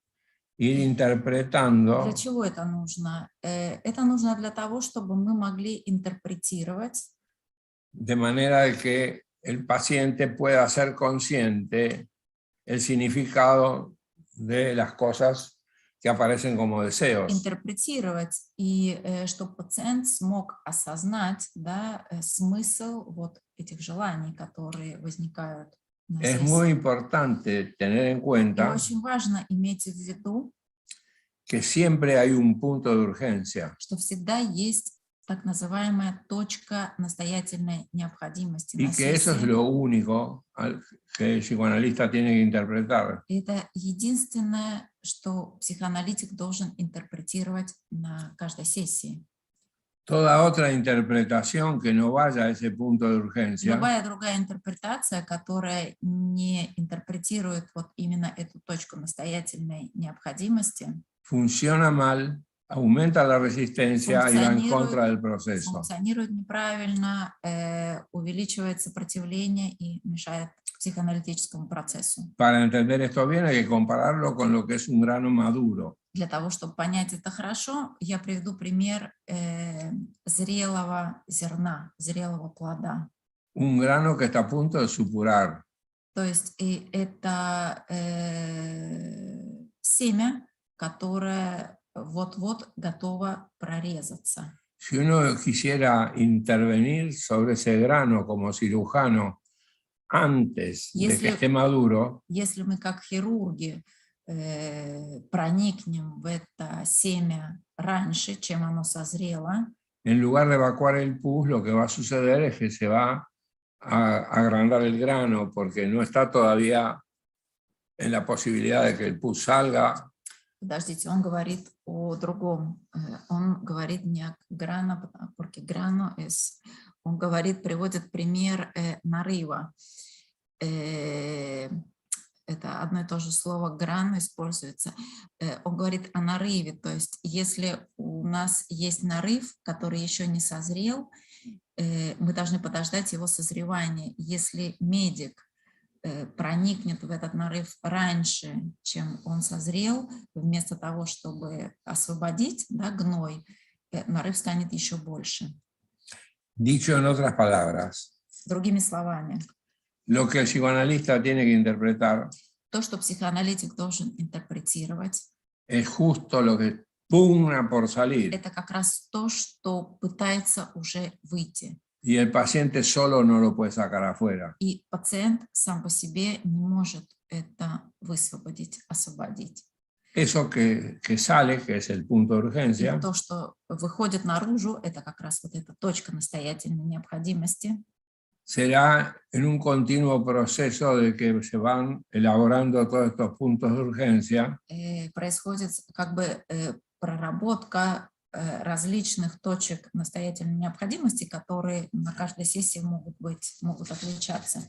ir interpretando. Для чего это нужно? Это нужно для того, чтобы мы могли интерпретировать. De manera que el paciente pueda ser consciente el significado de las cosas que aparecen como deseos. Интерпретировать, и чтобы пациент смог осознать, да, смысл вот этих желаний, которые возникают. Es muy importante tener en cuenta очень важно иметь в виду, que siempre hay un punto de urgencia. Что всегда есть так называемая точка настоятельной необходимости. Y que eso es lo único que el psicoanalista tiene que interpretar. Это единственное, что психоаналитик должен интерпретировать на каждой сессии. Toda otra interpretación que no vaya a ese punto de urgencia. Любая другая интерпретация, которая не интерпретирует вот именно эту точку настоятельной необходимости, funciona mal aumenta la resistencia y va en contra del proceso. Функционирует неправильно, увеличивает сопротивление и мешает психоаналитическому процессу. Para entender esto bien hay que compararlo con lo que es un grano maduro. Для того, чтобы понять это хорошо, я приведу пример зрелого зерна, зрелого плода. Un grano que está a punto de supurar. То есть это семя, которое вот-вот готово прорезаться. Si uno quisiera intervenir sobre ese grano como cirujano antes de que esté maduro, если мы как хирурги проникнем в это семя раньше, чем оно созрело, en lugar de evacuar el pus, lo que va a suceder es que se va a agrandar el grano porque no está todavía en la posibilidad de que el pus salga. Подождите, он говорит о другом. Он говорит не о грано, porque grano es... Он говорит, приводит пример нарыва. Это одно и то же слово «гран» используется. Он говорит о нарыве, то есть если у нас есть нарыв, который еще не созрел, мы должны подождать его созревания. Если медик проникнет в этот нарыв раньше, чем он созрел, вместо того, чтобы освободить, да, гной, нарыв станет еще больше. Dicho en otras palabras, другими словами, lo que el psicoanalista tiene que interpretar то, что психоаналитик должен интерпретировать, es justo lo que pugna por salir. Это как раз то, что пытается уже выйти. Y el paciente solo no lo puede sacar afuera. И пациент сам по себе не может это высвободить, освободить. Eso que sale, que es el punto de urgencia, и то, что выходит наружу, это как раз вот эта точка настоятельной необходимости. Será en un continuo proceso de que se van elaborando todos estos puntos de urgencia. Происходит как бы проработка различных точек настоятельной необходимости, которые на каждой сессии могут отличаться.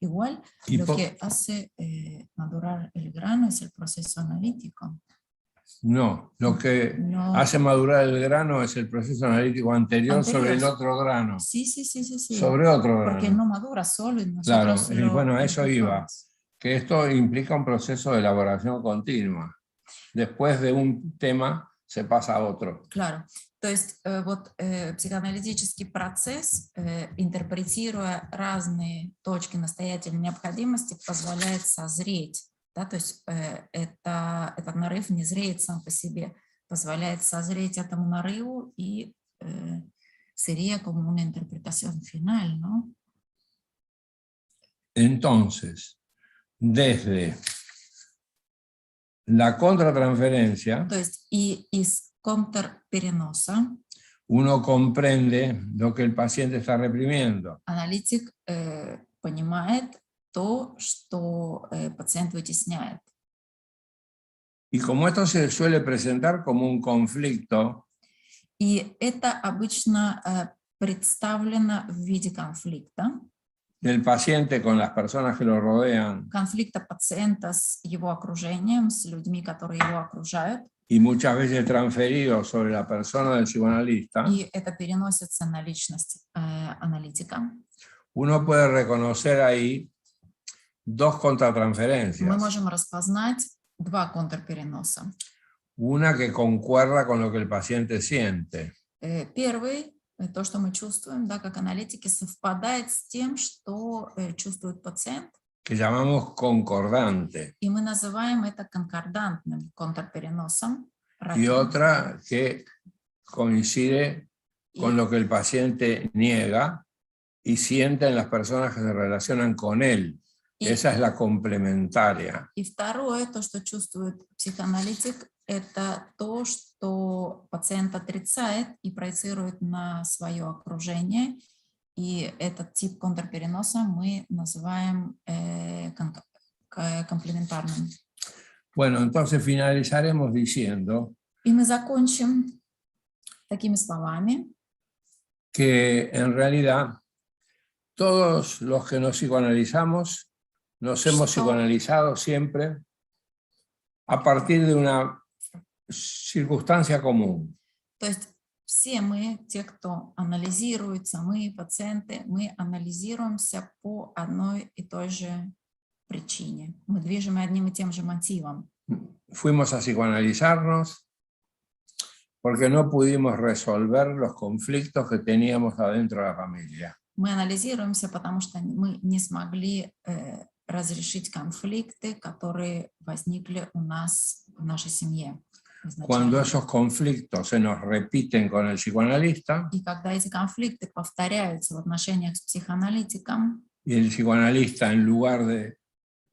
Igual, lo que hace madurar el grano es el proceso analítico. No, lo que hace madurar el grano es el proceso analítico anterior sobre el otro grano. Sí. Sobre otro grano. Porque no madura solo. Y claro, y bueno, a eso iba. Que esto implica un proceso de elaboración continua. Después de un tema se pasa a otro. Claro. То есть вот психоаналитический процесс, интерпретируя разные точки настоятельной необходимости, позволяет созреть. Да, то есть этот нарыв не зреет сам по себе, позволяет созреть этому нарыву и sería como una interpretación final, ¿no? Entonces, desde la contratransferencia, то есть и из контрпереноса uno comprende lo que el paciente está reprimiendo. Аналитик понимает то, что пациент вытесняет. Y como esto se suele presentar como un conflicto, и это обычно представлено в виде конфликта. Del paciente con las personas que lo rodean. Конфликта пациента с его окружением, с людьми, которые его окружают. Y muchas veces transferido sobre la persona del psicoanalista. И это переносится на личность аналитика. Uno puede reconocer ahí dos contratransferencias. Мы можем распознать два контрпереноса. Una que concuerda con lo que el paciente siente. Первый, то, что мы чувствуем, да, как аналитики, совпадает с тем, что чувствует пациент. Que llamamos concordante. И мы называем это конкордантным контрпереносом. Y otra que coincide con lo que el paciente niega y siente en las personas que se relacionan con él. Esa es la complementaria. И второе, то, что чувствует психоаналитик, это то, что пациент отрицает и проецирует на свое окружение. И этот тип контрпереноса мы называем комплементарным. Bueno, entonces finalizaremos diciendo и мы закончим такими словами, que en realidad todos los que nos psicoanalizamos nos hemos psicoanalizado siempre a partir de una circunstancia común. То есть все мы, те, кто анализируется, мы, пациенты, мы анализируемся по одной и той же причине. Мы движимы одним и тем же мотивом. Fuimos a psicoanalizarnos porque no pudimos resolver los conflictos que teníamos adentro de la familia. Мы анализируемся, потому что мы не смогли разрешить конфликты, которые возникли у нас в нашей семье. Cuando esos conflictos se nos repiten con el psicoanalista, и когда эти конфликты повторяются в отношениях с психоаналитиком, y el psicoanalista, en lugar de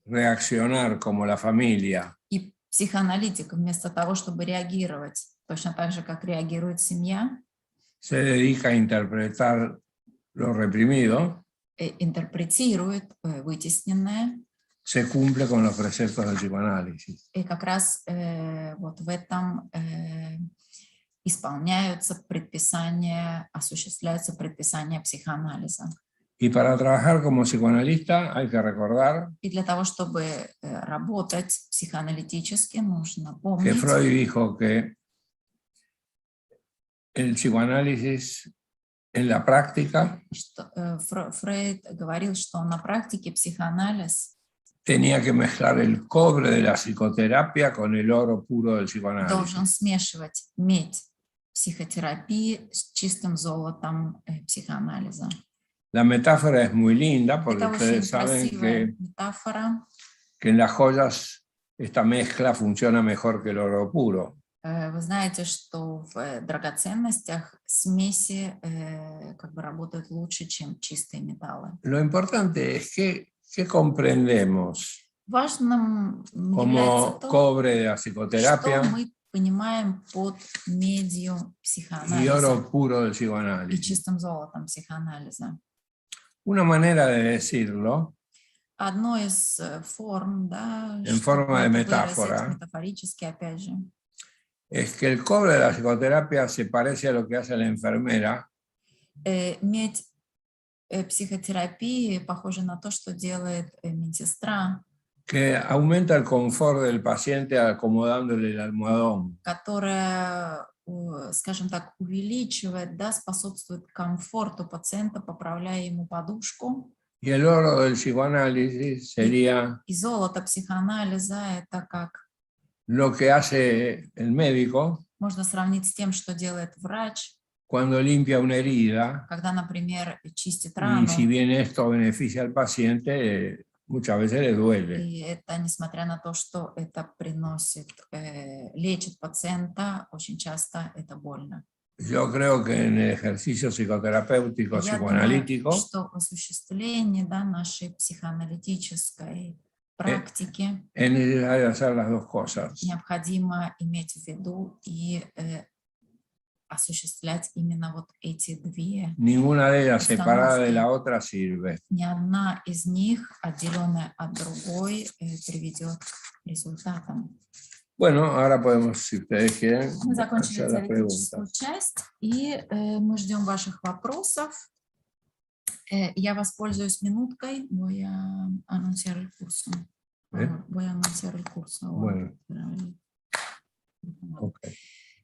reaccionar como la familia, и психоаналитик вместо того, чтобы реагировать точно так же, как реагирует семья, se dedica a interpretar lo reprimido, интерпретирует вытесненное, se cumple con los preceptos del psicoanálisis. и как раз вот в этом исполняются предписания, осуществляются предписания психоанализа. Y para trabajar como psicoanalista hay que recordar И для того, чтобы работать психоаналитически, нужно que помнить, Freud dijo que el psicoanálisis en la práctica что Фрейд говорил, что на практике психоанализ tenía que mezclar el cobre de la psicoterapia con el oro puro del psicoanálisis. должен смешивать медь психотерапии с чистым золотом психоанализа. La metáfora es muy linda porque Это очень ustedes saben красивая метафора. que en las joyas esta mezcla funciona mejor que el oro puro. Вы знаете, что в драгоценностях смеси как бы работают лучше, чем чистые металлы. Lo importante es que comprendemos Важным является como то, cobre de la что psicoterapia мы понимаем под медью y психоанализа oro puro del и psicoanálisis. чистым золотом психоанализа. Una manera de decirlo Одно из форм, да, en forma de metáfora, метафорически, опять же, es que el cobre de la psicoterapia se parece a lo que hace la enfermera медь психотерапии похожа на то, что делает медсестра, que aumenta el confort del paciente acomodándole el almohadón. которая, скажем так, увеличивает, да, способствует комфорту пациента, поправляя ему подушку. Y el oro del psicoanálisis sería И золото психоанализа – это как lo que hace el médico можно сравнить с тем, что делает врач, cuando limpia una herida, когда, например, чистит y рану. si bien esto beneficia al paciente, muchas veces le duele. И это, несмотря на то, что это приносит, лечит пациента, очень часто это больно. Yo creo que en el ejercicio psicoterapéutico Я psicoanalítico думаю, что в осуществлении, да, нашей психоаналитической практики es necesario hacer las dos cosas. необходимо иметь в виду и осуществлять именно вот эти две. Ninguna de ellas separada de la otra sirve. Ни одна из них, отделенная от другой, приведет к результатам. Bueno, ahora podemos, si ustedes quieren, Мы закончили hacer las теоретическую preguntas. часть, и мы ждем ваших вопросов. Я воспользуюсь минуткой. Voy a anunciar el curso. Voy a anunciar el curso. Bueno. Okay.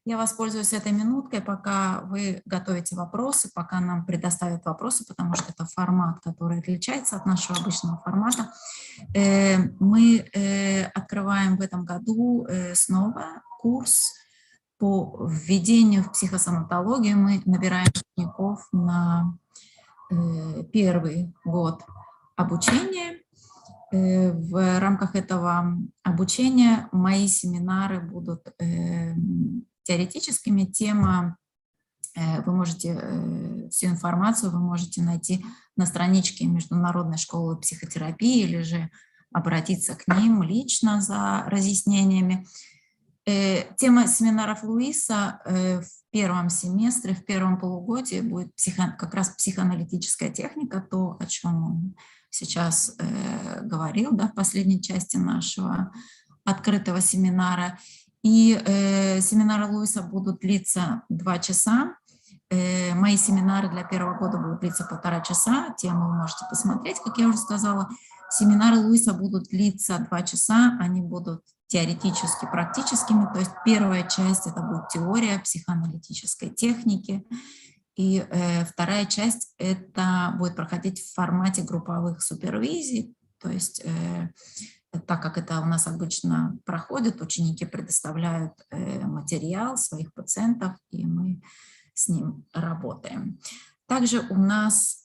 Я воспользуюсь этой минуткой, пока вы готовите вопросы, пока нам предоставят вопросы, потому что это формат, который отличается от нашего обычного формата. Мы открываем в этом году снова курс по введению в психосоматологию. Мы набираем учеников на первый год обучения. В рамках этого обучения мои семинары будут теоретическими. Тема, вы можете, всю информацию вы можете найти на страничке Международной школы психотерапии или же обратиться к ним лично за разъяснениями. Тема семинаров Луиса в первом семестре, в первом полугодии будет как раз психоаналитическая техника, то, о чем он сейчас говорил, да, в последней части нашего открытого семинара. И семинары Луиса будут длиться 2 часа. Мои семинары для первого года будут длиться 1,5 часа. Темы вы можете посмотреть, как я уже сказала. Семинары Луиса будут длиться 2 часа. Они будут теоретически практическими. То есть первая часть это будет теория психоаналитической техники, и вторая часть это будет проходить в формате групповых супервизий. То есть так как это у нас обычно проходит, ученики предоставляют материал своих пациентов, и мы с ним работаем. Также у нас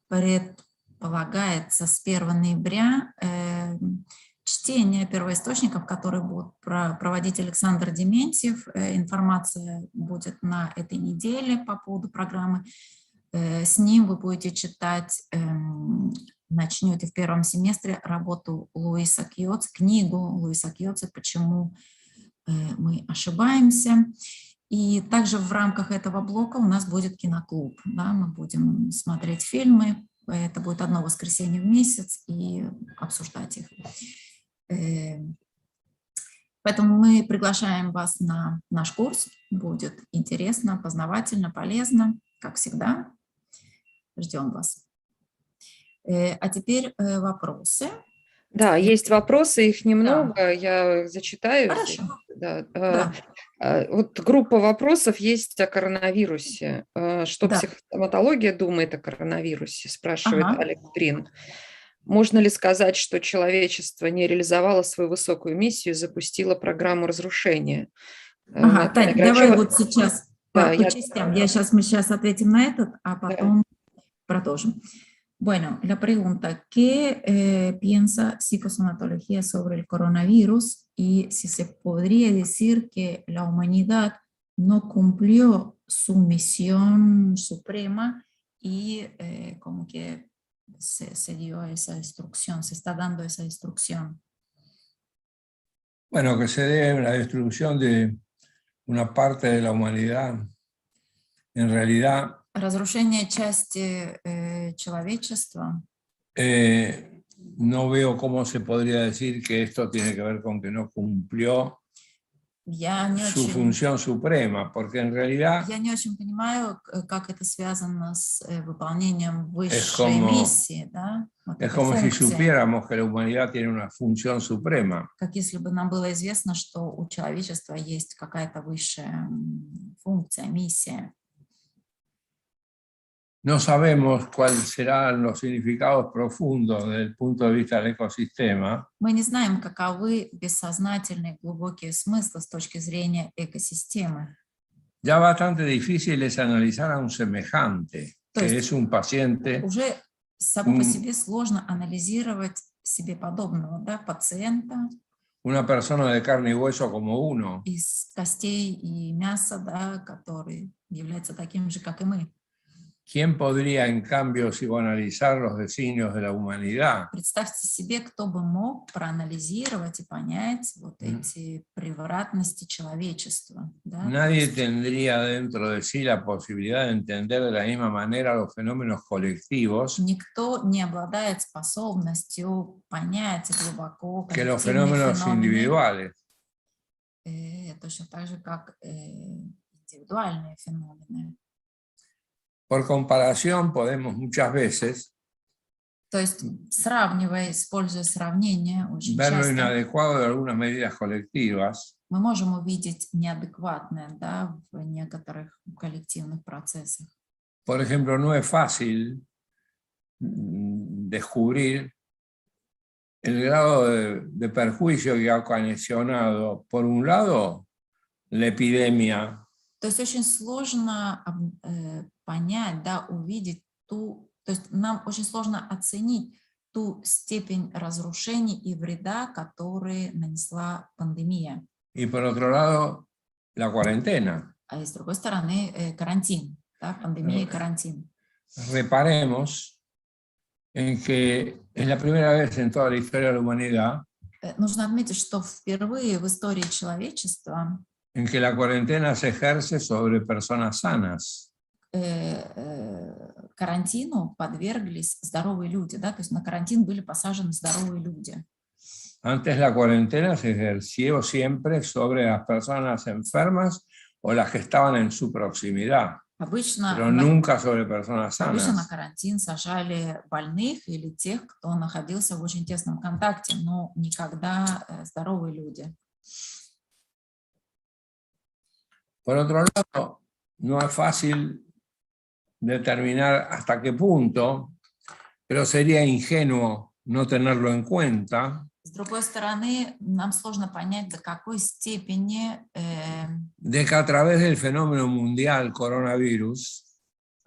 предполагается с 1 ноября чтение первоисточников, которые будут проводить Александр Дементьев. Информация будет на этой неделе по поводу программы. С ним вы будете читать, начнете в первом семестре работу Луиса Кьотса, книгу Луиса Кьотса «Почему мы ошибаемся». И также в рамках этого блока у нас будет киноклуб. Да, мы будем смотреть фильмы. Это будет одно воскресенье в месяц и обсуждать их. Поэтому мы приглашаем вас на наш курс. Будет интересно, познавательно, полезно, как всегда. Ждем вас. А теперь вопросы. Да, есть вопросы, их немного, Да. я зачитаю. Хорошо. Да. Да. Вот группа вопросов есть о коронавирусе. Что Да. психостоматология думает о коронавирусе, спрашивает Ага. Алекс Брин. Можно ли сказать, что человечество не реализовало свою высокую миссию и запустило программу разрушения? Ага, Тань, давай вот сейчас Да, по частям. Мы сейчас ответим на этот, а потом продолжим. Bueno, la pregunta, ¿qué piensa psicosomatología sobre el coronavirus? Y si se podría decir que la humanidad no cumplió su misión suprema y como que se dio esa instrucción, se está dando esa instrucción. Bueno, que se dé la destrucción de una parte de la humanidad, en realidad... Разрушение части человечества. No veo cómo se podría decir que esto tiene que ver con que no cumplió su función suprema, porque en realidad... Я не очень понимаю, как это связано с выполнением высшей миссии. Да? Вот es como si supiéramos que la humanidad tiene una función suprema. Как если бы нам было известно, что у человечества есть какая-то высшая функция, миссия. No sabemos cuáles serán los significados profundos desde el punto de vista del ecosistema. Мы не знаем, каковы бессознательные глубокие смыслы с точки зрения экосистемы. Ya bastante difícil es analizar a un semejante, que es un paciente. Уже само по себе сложно анализировать себе подобного, да, пациента. Una persona de carne y hueso como uno. Из костей и мяса, да, который является таким же, как и мы. ¿Quién podría, en cambio, psicoanalizar los designios de la humanidad? Представьте себе, кто бы мог проанализировать и понять вот эти превратности человечества. Да? Nadie tendría dentro de sí la posibilidad de entender de la misma manera los fenómenos colectivos. Никто не обладает способностью понять глубоко que los fenómenos individuales. Точно так же, как индивидуальные феномены. Por comparación, podemos muchas veces То есть, сравнивая, используя сравнение, очень ver lo часто inadecuado de algunas medidas colectivas. Мы можем увидеть неадекватное, да, в некоторых коллективных процессах. Por ejemplo, no es fácil descubrir el grado de perjuicio que ha ocasionado, por un lado, la epidemia. То есть очень сложно понять, да, увидеть то есть нам очень сложно оценить ту степень разрушений и вреда, которые нанесла пандемия. Y por otro lado, la cuarentena. А с другой стороны, карантин, да, пандемия и карантин. Reparemos en que es la primera vez en toda la historia de la humanidad Нужно отметить, что впервые в истории человечества en que la cuarentena se ejerce sobre personas sanas. Карантину подверглись здоровые люди, да, то есть на карантин были посажены здоровые люди. Antes la cuarentena se ejerció siempre sobre las personas enfermas o las que estaban en su proximidad. pero nunca sobre personas обычно на sanas. карантин сажали больных или тех, кто находился в очень тесном контакте, но никогда здоровые люди. Por otro lado, no es fácil determinar hasta qué punto, pero sería ingenuo no tenerlo en cuenta. С другой стороны, нам сложно понять, до какой степени de que a través del fenómeno mundial coronavirus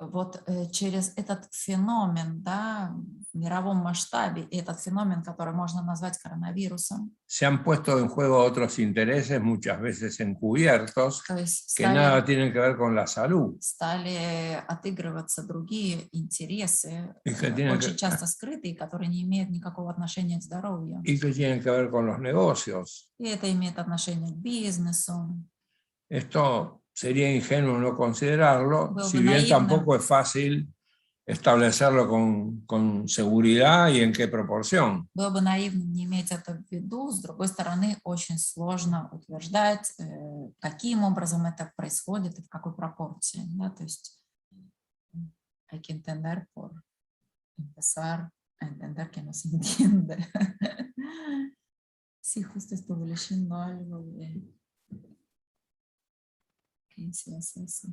вот через этот феномен, да, в мировом масштабе, этот феномен, который можно назвать коронавирусом, se han puesto en juego otros intereses, muchas veces encubiertos, то есть que nada tienen que ver con la salud. стали отыгрываться другие интересы, Y que tienen очень часто скрытые, которые не имеют никакого отношения к здоровью. y que tienen que ver con los negocios. И это имеет отношение к бизнесу. Esto sería ingenuo no considerarlo, Было si бы bien наивно. tampoco es fácil establecerlo con seguridad y en qué proporción. Было бы наивно не иметь это в виду. С другой стороны, очень сложно утверждать, каким образом это происходит и в какой пропорции. Да? То есть hay que entender por empezar a entender que no se entiende. Sí, justo estuve leyendo algo de... ¿Qué decías eso?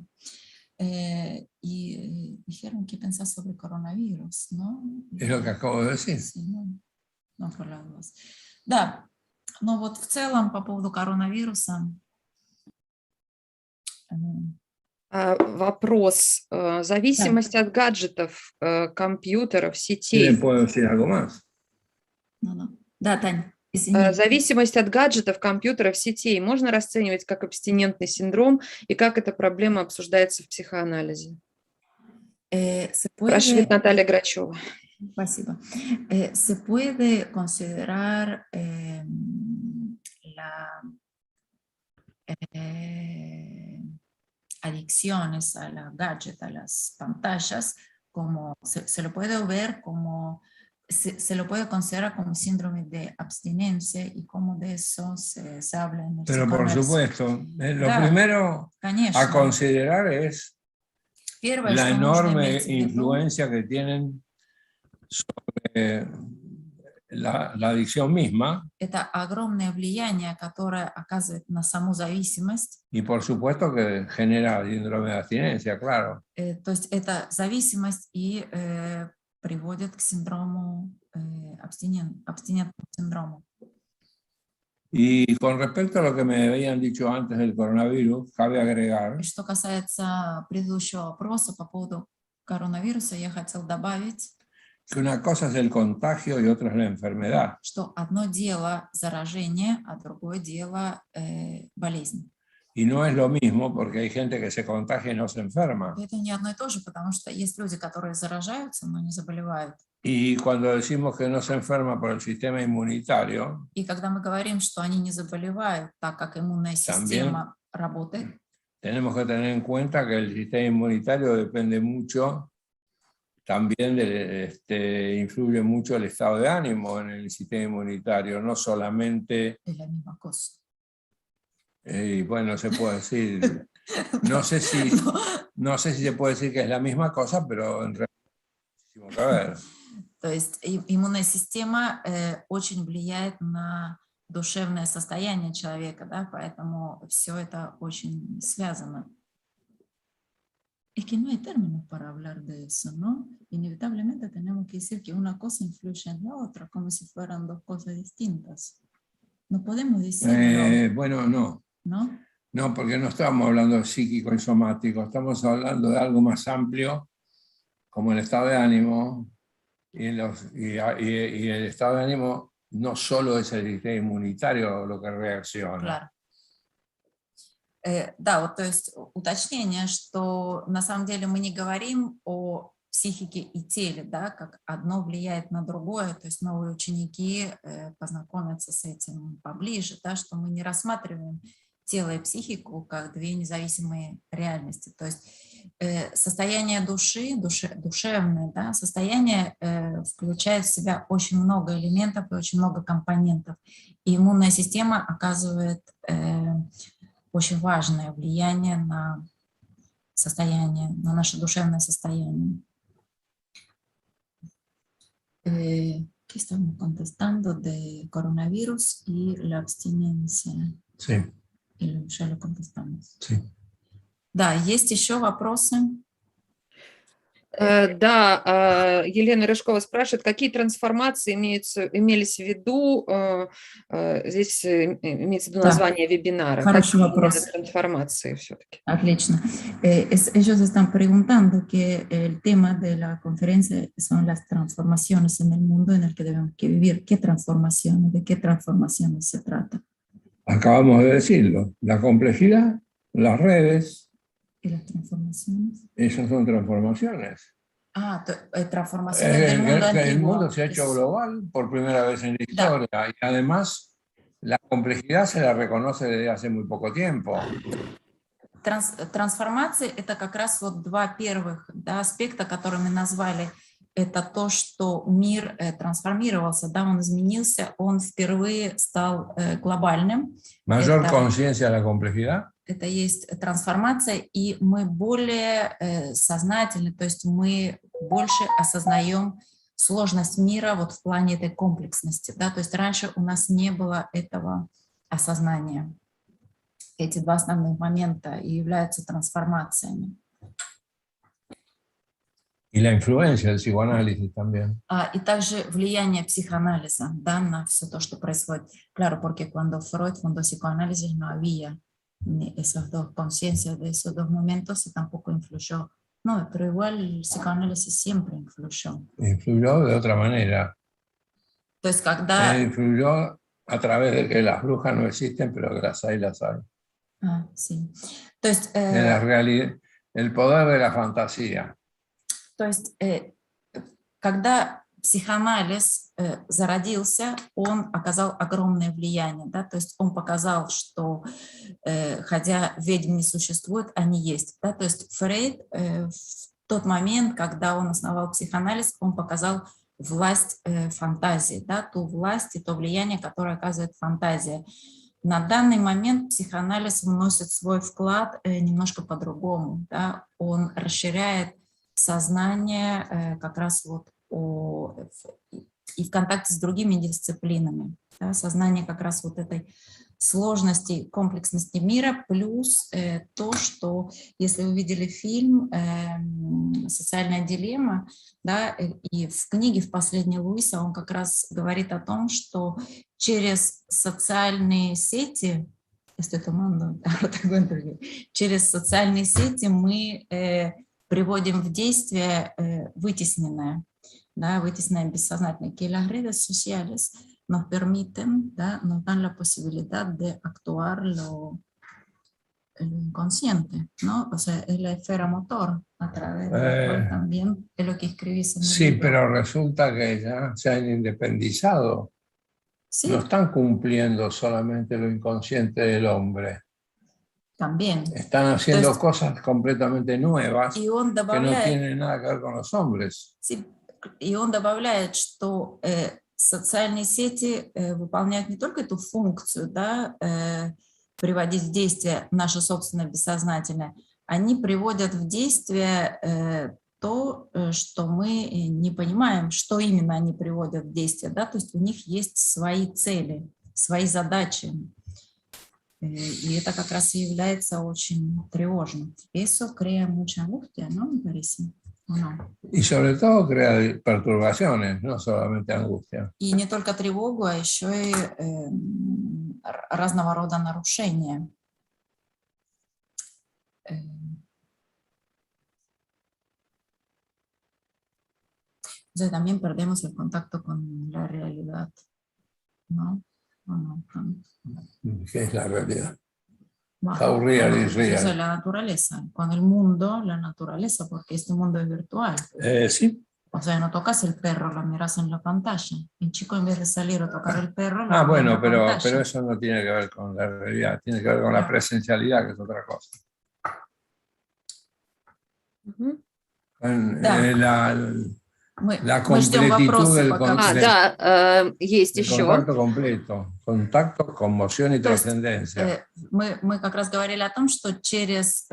Y dijeron que pensar sobre coronavirus, ¿no? Es lo que acabo de decir. Sí, no por la voz. Да, но вот в целом по поводу коронавируса. Вопрос. Зависимость от гаджетов, компьютеров, сетей. ¿Le puedo decir algo más? Да, Тань, извини. Зависимость от гаджетов, компьютеров, сетей можно расценивать как абстинентный синдром и как эта проблема обсуждается в психоанализе? Спрашивает Наталья Грачева. Спасибо. ¿Se puede considerar adicciones a la gadget, a las pantallas, como se lo puede ver como, se lo puede considerar como síndrome de abstinencia y cómo de eso se habla en el Pero por supuesto, lo primero a considerar es la enorme influencia que tienen sobre la adicción misma. Это огромное влияние, которое оказывает на саму зависимость. Y por supuesto que genera síndrome de abstinencia, claro. То есть это зависимость и приводит к синдрому, абстинентному синдрому. Y con respecto a lo que me habían dicho antes del coronavirus, cabe agregar Что касается предыдущего вопроса по поводу коронавируса, я хотел добавить, que una cosa es el contagio y otra es la enfermedad. Что одно дело заражение, а другое дело болезнь. Y no es lo mismo porque hay gente que se contagia y no se enferma. Это не одно и то же, потому что есть люди, которые заражаются, но не заболевают. Y cuando decimos que no se enferma por el sistema inmunitario, и когда мы говорим, что они не заболевают, так как иммунная система работает, tenemos que tener en cuenta que el sistema inmunitario depende mucho. También influye mucho el estado de ánimo en el sistema inmunitario, no solamente... Es la misma cosa. Y bueno, se puede decir, no sé si se puede decir que es la misma cosa, pero en realidad hay muchísimo que ver. То есть иммунная система очень влияет на душевное состояние человека, да, поэтому все это очень связано. Es que no hay términos para hablar de eso, ¿no? Inevitablemente tenemos que decir que una cosa influye en la otra, como si fueran dos cosas distintas. No podemos decirlo. Bueno, no. ¿No? No, porque no estamos hablando de psíquico y somático, estamos hablando de algo más amplio, como el estado de ánimo, y el estado de ánimo no solo es el sistema inmunitario lo que reacciona. Claro. Да, вот то есть уточнение, что на самом деле мы не говорим о психике и теле, да, как одно влияет на другое, то есть новые ученики познакомятся с этим поближе, да, что мы не рассматриваем тело и психику как две независимые реальности, то есть состояние души, душевное, да, состояние включает в себя очень много элементов и очень много компонентов, и иммунная система оказывает очень важное влияние на состояние, на наше душевное состояние. ¿Qué estamos contestando de coronavirus y la abstinencia? Sí. Или ya lo contestamos? Sí. Да, есть еще вопросы? Да, Елена Рыжкова спрашивает, какие трансформации имелись в виду, здесь имеется в виду название вебинара. Хороший вопрос. Какие трансформации все-таки? Отлично. Ellos están preguntando que el tema de la conferencia son las transformaciones en el mundo en el que debemos que vivir. ¿Qué transformaciones? ¿De qué transformaciones se trata? Acabamos de decirlo, la complejidad, las redes. ¿Y las transformaciones? Esas son transformaciones. Transformaciones del mundo antiguo. El mundo se ha hecho global por primera vez en la historia y además la complejidad se la reconoce desde hace muy poco tiempo. Трансформации – это как раз вот два первых аспекта, которые мы назвали. Это то, что мир трансформировался, он изменился, он впервые стал глобальным. Mayor conciencia de la complejidad. Это есть трансформация, и мы более сознательны, то есть мы больше осознаем сложность мира вот в плане этой комплексности. Да? То есть раньше у нас не было этого осознания. Эти два основных момента и являются трансформациями. Y la influencia del psicoanálisis también. Y также влияние психоанализа, да, на все то, что происходит. Claro, porque cuando Freud fundó psicoanálisis no había esas dos conciencias de esos dos momentos y tampoco influyó. No, pero igual el psicoanálisis siempre influyó. Influyó de otra manera. Entonces, когда... Influyó a través de que las brujas no existen, pero que las hay, las hay. Sí. Entonces, de la realidad, el poder de la fantasía. То есть, когда психоанализ зародился, он оказал огромное влияние, да, то есть он показал, что хотя ведьм не существует, они есть, да, то есть Фрейд в тот момент, когда он основал психоанализ, он показал власть фантазии, да, ту власть и то влияние, которое оказывает фантазия. На данный момент психоанализ вносит свой вклад немножко по-другому, да, он расширяет сознание как раз вот и в контакте с другими дисциплинами. Да, сознание как раз вот этой сложности, комплексности мира, плюс то, что, если вы видели фильм «Социальная дилемма», да, и в книге «В последней Луиса» он как раз говорит о том, что через социальные сети, через социальные сети мы приводим в действие вытесненное, да, вытесненное bессознательное, que las redes sociales nos permiten, ¿da? Nos dan la posibilidad de actuar lo inconsciente, ¿no? O sea, es la esfera motor a través de la cual también es lo que escribís en el Sí, libro. pero resulta que ya se han independizado. Sí. No están cumpliendo solamente lo inconsciente del hombre. También. Están haciendo cosas completamente nuevas que no tienen nada que ver con los hombres. Sí, и он добавляет, что социальные сети выполняют не только эту функцию, да, приводить в действие наше собственное бессознательное, они приводят в действие то, что мы не понимаем, что именно они приводят в действие, да, то есть у них есть свои цели, свои задачи. Y это как раз и является очень тревожным. Eso crea mucha angustia, ¿no? Me parece. No. Y sobre todo crea perturbaciones, no solamente angustia. И не только тревогу, а еще и разного рода нарушения. Entonces también perdemos el contacto con la realidad, ¿no? No. ¿Qué es la realidad? How real is real. O sea, la naturaleza, con el mundo, la naturaleza, porque este mundo es virtual. Sí. O sea, no tocas el perro, lo miras en la pantalla. El chico, en vez de salir a tocar el perro, lo bueno, en la pero eso no tiene que ver con la realidad, tiene que ver con la presencialidad, que es otra cosa. la мы ждем completitud вопросы del, пока. Да, есть del еще. contacto completo, contacto, conmoción y То есть, trascendencia. мы как раз говорили о том, что через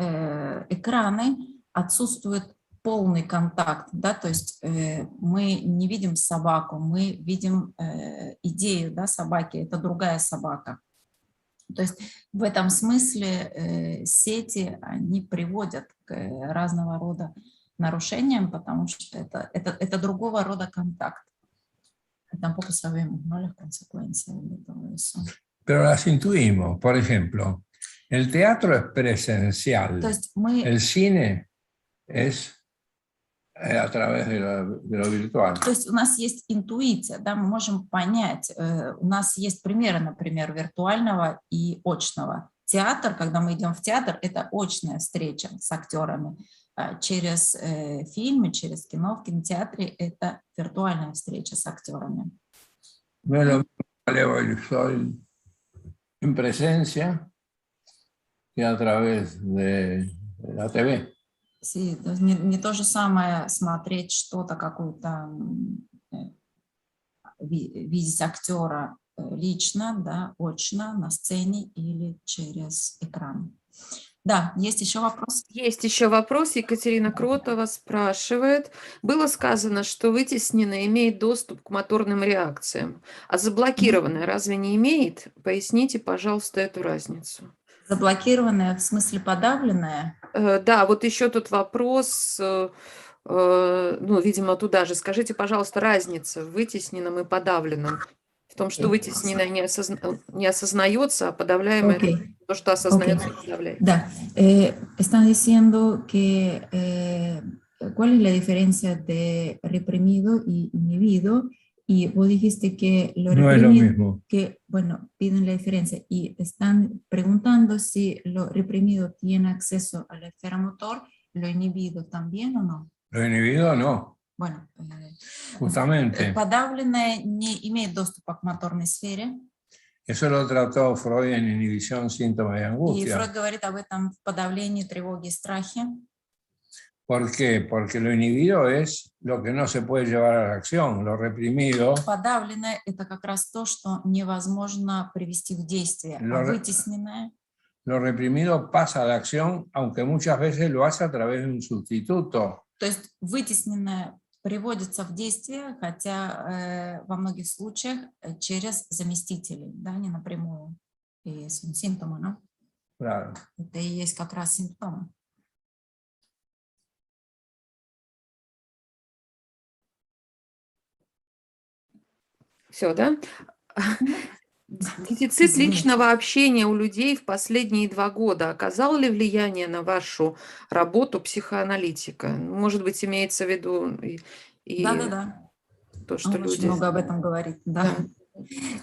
экраны отсутствует полный контакт, да, то есть мы не видим собаку, мы видим идею, да, собаки, это другая собака. То есть в этом смысле сети, они приводят к разного рода нарушениям, потому что это другого рода контакт. Tampoco sabemos, ¿no?, las consecuencias de todo eso. Pero las intuimos. Por ejemplo, el teatro es presencial, el cine es a través de lo virtual. То есть у нас есть интуиция, да, мы можем понять, у нас есть примеры, например, виртуального и очного. Театр, когда мы идем в театр, это очная встреча с актерами. Через фильмы, через кино в кинотеатре это виртуальная встреча с актерами. No es lo mismo estoy en presencia que a través de la TV. Sí, не то же самое смотреть что-то, какую-то, видеть актера лично, да, очно, на сцене или через экран. Да, есть еще вопрос? Есть еще вопрос. Екатерина Кротова спрашивает. Было сказано, что вытесненное имеет доступ к моторным реакциям, а заблокированное разве не имеет? Поясните, пожалуйста, эту разницу. Заблокированное в смысле подавленное? Да, вот еще тут вопрос, ну, видимо, туда же. Скажите, пожалуйста, разница в вытесненном и подавленном. В том, что вытесненное не осознается, а подавляемое то, что осознается и подавляется. Да, están diciendo que cuál es la diferencia de reprimido y inhibido, y vos dijiste que lo no reprimido, es lo mismo. que, bueno, piden la diferencia y están preguntando si lo reprimido tiene acceso a la esfera motor, lo inhibido también o no. Lo inhibido no. Bueno, justamente. Подавленное не имеет доступа к моторной сфере. Eso lo trató Freud en Inhibición, Síntomas y Angustia. И Фройд говорит об этом в подавлении тревоги и страхе. ¿Por qué? Porque lo inhibido es lo que no se puede llevar a la acción, lo reprimido. Подавленное – это как раз то, что невозможно привести в действие, а вытесненное. Lo reprimido pasa a la acción, aunque muchas veces lo hace a través de un sustituto. То есть вытесненное приводится в действие, хотя во многих случаях через заместителей, да, не напрямую. И симптомы, ¿no? Claro. Это и есть как раз симптомы. Все, да? Дефицит личного общения у людей в последние 2 года оказал ли влияние на вашу работу психоаналитика? Может быть, имеется в виду Да. то, что люди... Очень много об этом говорит, да.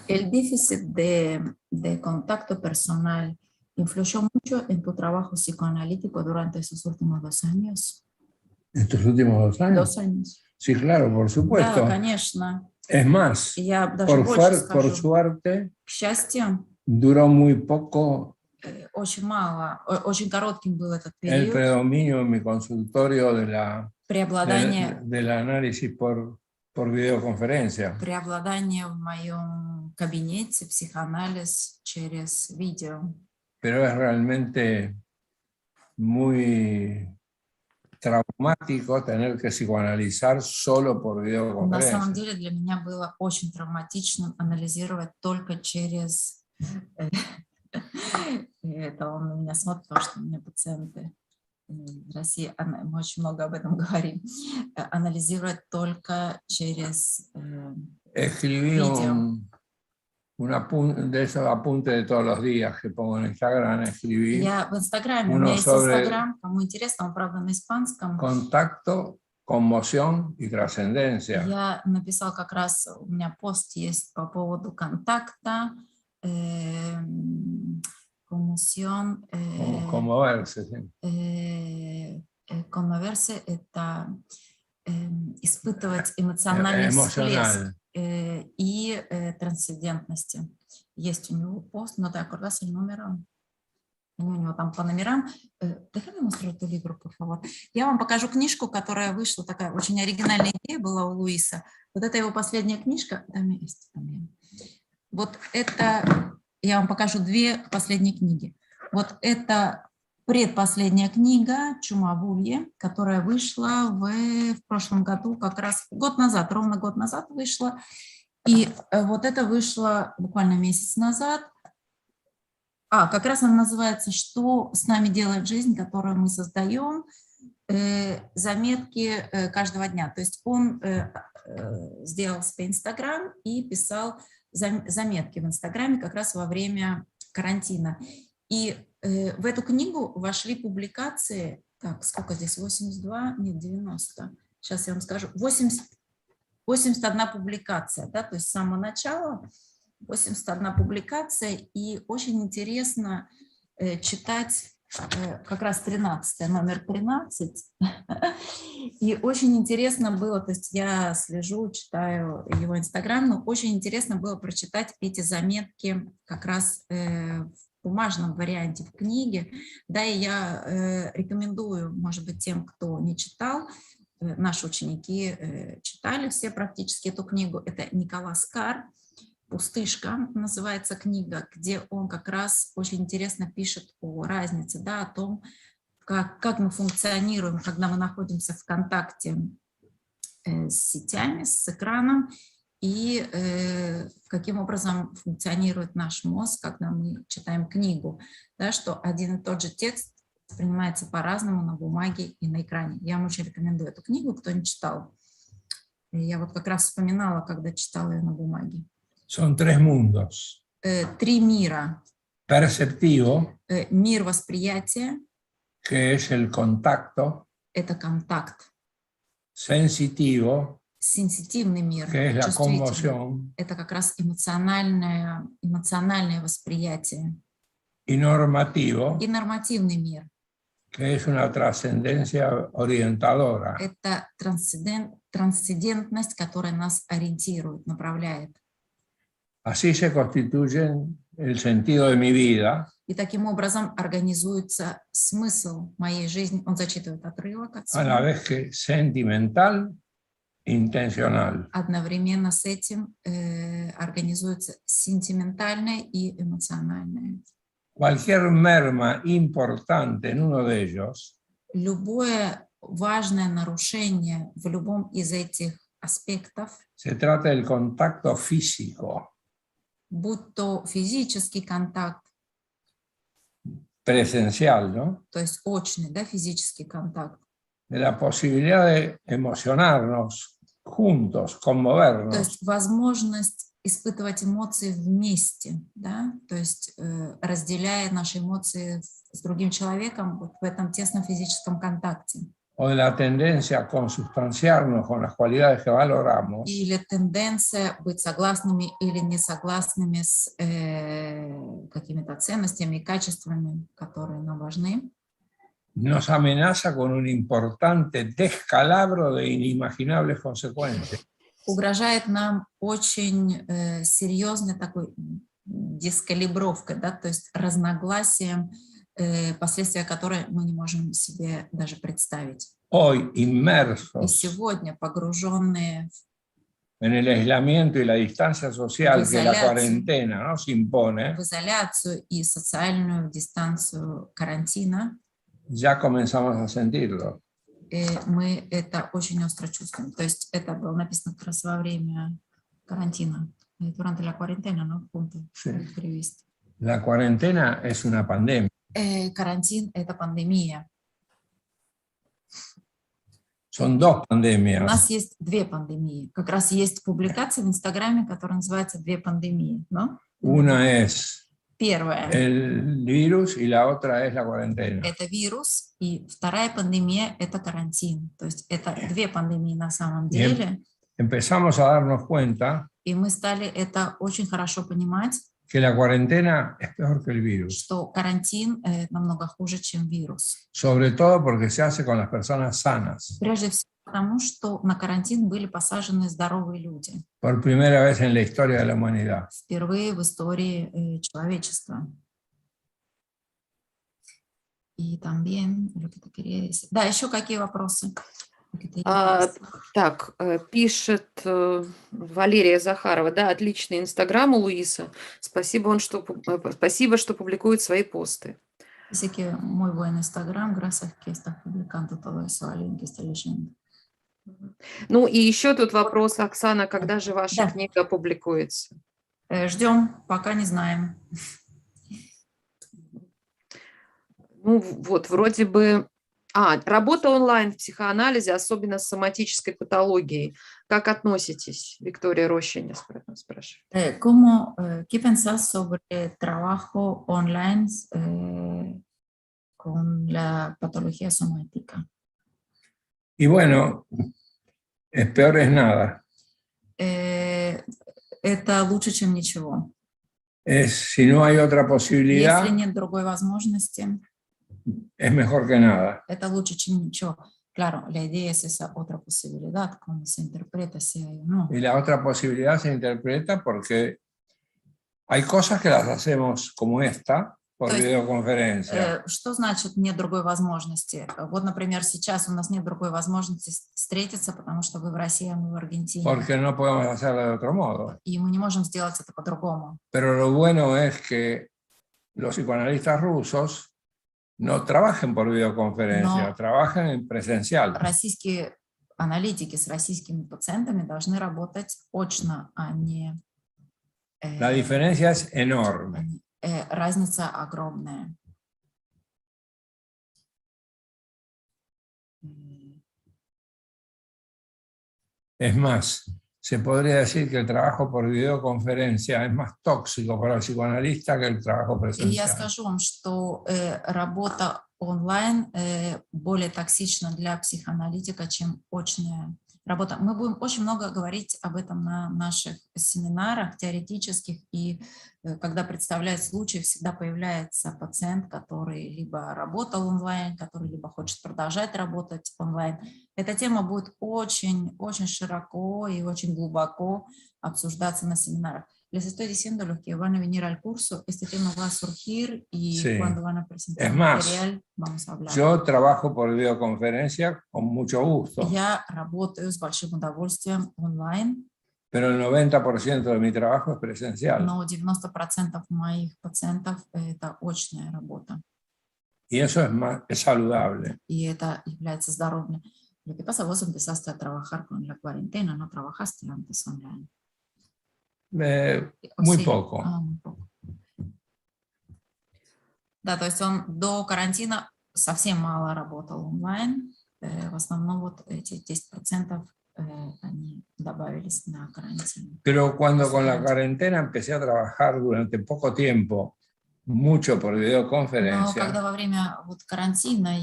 El déficit de contacto personal influyó mucho en tu trabajo psicoanalítico durante esos últimos 2 años. ¿Estos últimos 2 años? 2 años. Sí, claro, por supuesto. Да, конечно. Es más, por suerte, к счастью, duró muy poco. Очень мало, очень коротким был этот период. El predominio en mi consultorio del análisis por videoconferencia. Преобладание в моем кабинете, психоанализ через видео. Pero es realmente muy traumático tener que psicoanalizar solo por videoconferencia. На самом деле для меня было очень травматично анализировать только через... Это он на меня смотрит, потому что у меня пациенты в России, мы очень много об этом говорим. Анализировать только через видео. De esos apuntes de todos los días que pongo en Instagram, escribí. Я в Инстаграме, у меня есть Инстаграм, кому интересно, он, правда, на испанском. Contacto, conmoción y trascendencia. Я написал как раз, у меня пост есть по поводу контакта, conmoción. Conmoverse, sí. Conmoverse – это испытывать эмоциональный всплеск. И трансцендентности. Есть у него пост, но te acordás el número? они у него там по номерам. Déjame mostrar tu libro, por favor. Я вам покажу книжку, которая вышла, такая очень оригинальная идея была у Луиса. Вот это его последняя книжка. Вот это, я вам покажу две последние книги. Вот это предпоследняя книга «Чума в Улье», которая вышла в прошлом году, как раз год назад, ровно год назад вышла. И вот это вышло буквально месяц назад. Как раз она называется «Что с нами делает жизнь, которую мы создаем?» Заметки каждого дня. То есть он сделал себе Инстаграм и писал заметки в Инстаграме как раз во время карантина. И в эту книгу вошли публикации, так, сколько здесь, 82, нет, 90, сейчас я вам скажу, 81 публикация, да, то есть с самого начала 81 публикация, и очень интересно читать как раз 13, номер 13, и очень интересно было, то есть я слежу, читаю его Инстаграм, но очень интересно было прочитать эти заметки как раз в бумажном варианте в книге, да, и я рекомендую, может быть, тем, кто не читал, наши ученики читали все практически эту книгу, это Николас Кар, «Пустышка» называется книга, где он как раз очень интересно пишет о разнице, да, о том, как мы функционируем, когда мы находимся в контакте с сетями, с экраном, и каким образом функционирует наш мозг, когда мы читаем книгу, да, что один и тот же текст воспринимается по-разному на бумаге и на экране. Я вам очень рекомендую эту книгу, кто не читал. Я вот как раз вспоминала, когда читала ее на бумаге. Son tres mundos. Три мира. Perceptivo, мир восприятия, que es el contacto. Это контакт. Sensitivo, Сенситивный мир, que es la чувствительный. conmoción. Это как раз эмоциональное восприятие. Y normativo, И нормативный мир. que es una trascendencia orientadora. Это трансцендентность, которая нас ориентирует, направляет. Así se constituyen el sentido de mi vida. И таким образом организуется смысл моей жизни. Он зачитывает отрывок A la отсюда. vez que sentimental, intencional. Одновременно с этим организуется сентиментальное и эмоциональное. Cualquier merma importante en uno de ellos Любое важное нарушение в любом из этих аспектов, se trata del contacto físico, будь то физический контакт, presencial, ¿no? то есть очный, да, физический контакт, De la posibilidad de emocionarnos juntos, то conmovernos, есть возможность испытывать эмоции вместе, да, то есть разделяя наши эмоции с другим человеком вот в этом тесном физическом контакте. o de la tendencia a consustanciarnos con las cualidades que valoramos, Или тенденция быть согласными или не согласными с какими-то ценностями и качествами, которые нам важны, nos amenaza con un importante descalabro de inimaginables consecuencias. угрожает нам очень серьезной такой дискалибровкой, да, то есть разногласием, последствия которой мы не можем себе даже представить. Hoy, И inmersos сегодня погруженные en el aislamiento y la distancia social que la Isolación. cuarentena nos impone, в изоляцию и социальную дистанцию карантина, ya comenzamos a sentirlo. мы это очень остро чувствуем. То есть это было написано как раз во время карантина. Durante la cuarentena, ¿no? Punto. Sí. Перевести. La cuarentena es una pandemia. Карантин – это пандемия. Son dos У pandemias. нас есть две пандемии. Как раз есть публикация в Инстаграме, которая называется «Две пандемии». Но Una es первая el virus y la otra es la cuarentena. – это вирус, и вторая пандемия – это карантин. То есть это две пандемии на самом деле. Empezamos a darnos cuenta И мы стали это очень хорошо понимать, que la cuarentena es peor que el virus, что карантин намного хуже, чем вирус. sobre todo porque se hace con las personas sanas. Прежде всего потому, что на карантин были посажены здоровые люди. Por primera vez en la historia de la humanidad. Впервые в истории человечества. И también lo que te quería decir. Да, еще какие вопросы? Так, пишет Валерия Захарова, да, отличный Инстаграм у Луиса. Спасибо, спасибо, что публикует свои посты. Dice que muy buen Instagram, gracias que estás publicando todo eso, alguien que está leyendo. Ну и еще тут вопрос, Оксана, когда же ваша Да. книга публикуется? Ждем, пока не знаем. Ну вот, вроде бы... работа онлайн в психоанализе, особенно с соматической патологией. Как относитесь? Виктория Рощиня спрашивает. ¿Qué pensás sobre trabajo online con la patología somática? Y bueno, es peor es nada. Это лучше, чем ничего. Si no hay otra posibilidad, Если нет другой возможности, es mejor que nada. это лучше, чем ничего. Claro, la idea es esa otra posibilidad, cómo se interpreta, si hay o no. Y la otra posibilidad se interpreta porque hay cosas que las hacemos como esta, por videoconferencia. Что значит нет другой возможности? Вот, например, сейчас у нас нет другой возможности встретиться, потому что вы в России, а мы в Аргентине. Porque no podemos hacerlo de otro modo. И мы не можем сделать это по-другому. Pero lo bueno es que los psicoanalistas rusos no trabajen por videoconferencia, trabajen en presencial. Российские аналитики с российскими пациентами должны работать очно, а не... La diferencia es enorme. Разница огромная. Es más, se podría decir que el trabajo por videoconferencia es más tóxico para el psicoanalista que el trabajo presencial. И я скажу вам, что работа онлайн более токсична для психоаналитика, чем очная работа. Мы будем очень много говорить об этом на наших семинарах теоретических, и когда представляют случай, всегда появляется пациент, который либо работал онлайн, который либо хочет продолжать работать онлайн. Эта тема будет очень широко y очень глубоко обсуждаться на семинарах. Les estoy diciendo, los que van a venir al curso, este tema va a surgir y cuando van a presentar el material vamos a hablar. Yo trabajo por videoconferencia con mucho gusto. Я работаю с большим удовольствием онлайн. Pero el 90% de mi trabajo es presencial. Но 90% моих пациентов это очная работа. Y eso es saludable. Y это является здоровым. Lo que pasa, vos empezaste a trabajar con la cuarentena, no trabajaste antes online. Muy poco. Muy poco. Да, то есть он до карантина совсем мало работал онлайн. В основном вот эти 10% они добавились на карантин. Pero cuando con la cuarentena empecé a trabajar durante poco tiempo, mucho por videoconferencia. Но когда во время вот карантина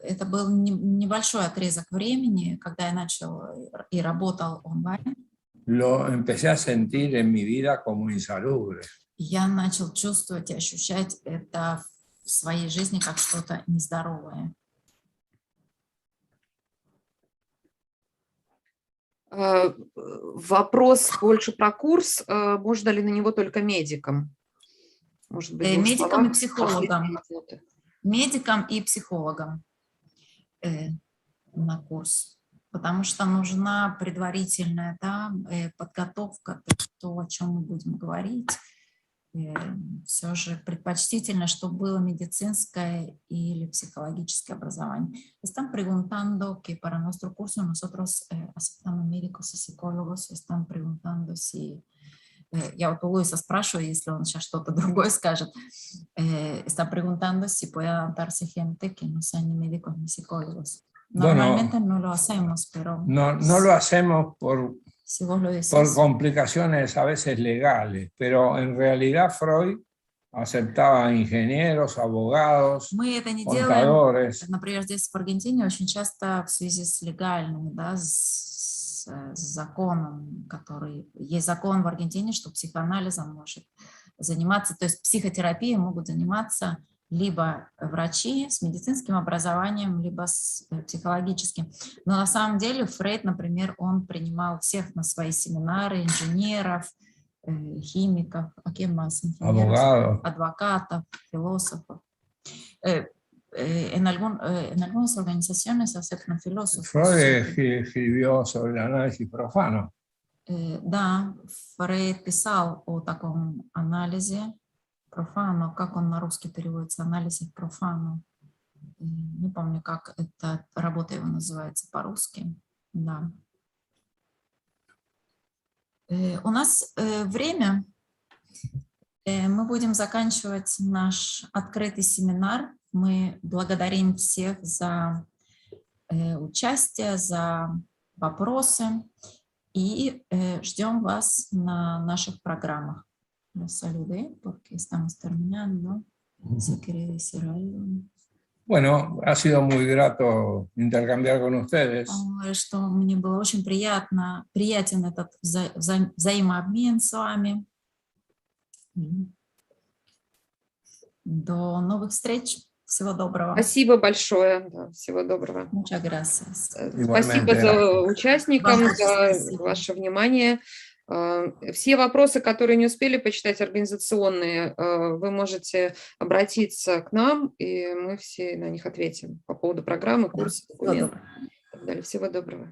это был небольшой отрезок времени, когда я начал и работал онлайн. Lo empecé a sentir en mi vida como insalubre. Я начал чувствовать и ощущать это в своей жизни как что-то нездоровое. Вопрос больше про курс. Можно ли на него только медикам? Может быть, медикам и психологам. Медикам и психологам на курс. Потому что нужна предварительная подготовка, то, о чем мы будем говорить. Все же предпочтительно, чтобы было медицинское или психологическое образование. Están preguntando que para nuestro curso nosotros aceptamos médicos y psicólogos. Están preguntando si... Я вот у Луиса спрашиваю, если он сейчас что-то другое скажет. Están preguntando si puede adaptarse gente que no sean ni médicos ni psicólogos. Normalmente no lo hacemos, pero... No lo hacemos por si vos lo decís. Por complicaciones a veces legales, pero en realidad Freud aceptaba ingenieros, abogados, Мы это не contadores. Делаем, например, здесь в Аргентине очень часто в связи с легальными, с законом, который... Есть закон в Аргентине, что психоанализом может заниматься, то есть психотерапией могут заниматься либо врачи с медицинским образованием, либо с психологическим. Но на самом деле Фрейд, например, он принимал всех на свои семинары, инженеров, химиков, а кем más? Abogados. Адвокатов, философов. en algunas organizaciones aceptan filósofos. Freud escribió sobre el análisis profano. Да, Фрейд писал о таком анализе профано, как он на русский переводится, анализе профано. Не помню, как эта работа его называется по-русски. Да. У нас время. Мы будем заканчивать наш открытый семинар. Мы благодарим всех за участие, за вопросы и ждем вас на наших программах. Los saludé porque estamos terminando. Si quiere decir algo. Bueno, ha sido muy grato intercambiar con ustedes. Что мне было очень приятен этот взаимообмен с вами. До новых встреч. Всего доброго. Спасибо большое. Да, всего доброго. Muchas gracias. Спасибо за участникам, за ваше внимание. Все вопросы, которые не успели почитать, организационные, вы можете обратиться к нам, и мы все на них ответим по поводу программы, курса, документов и так далее. Всего доброго.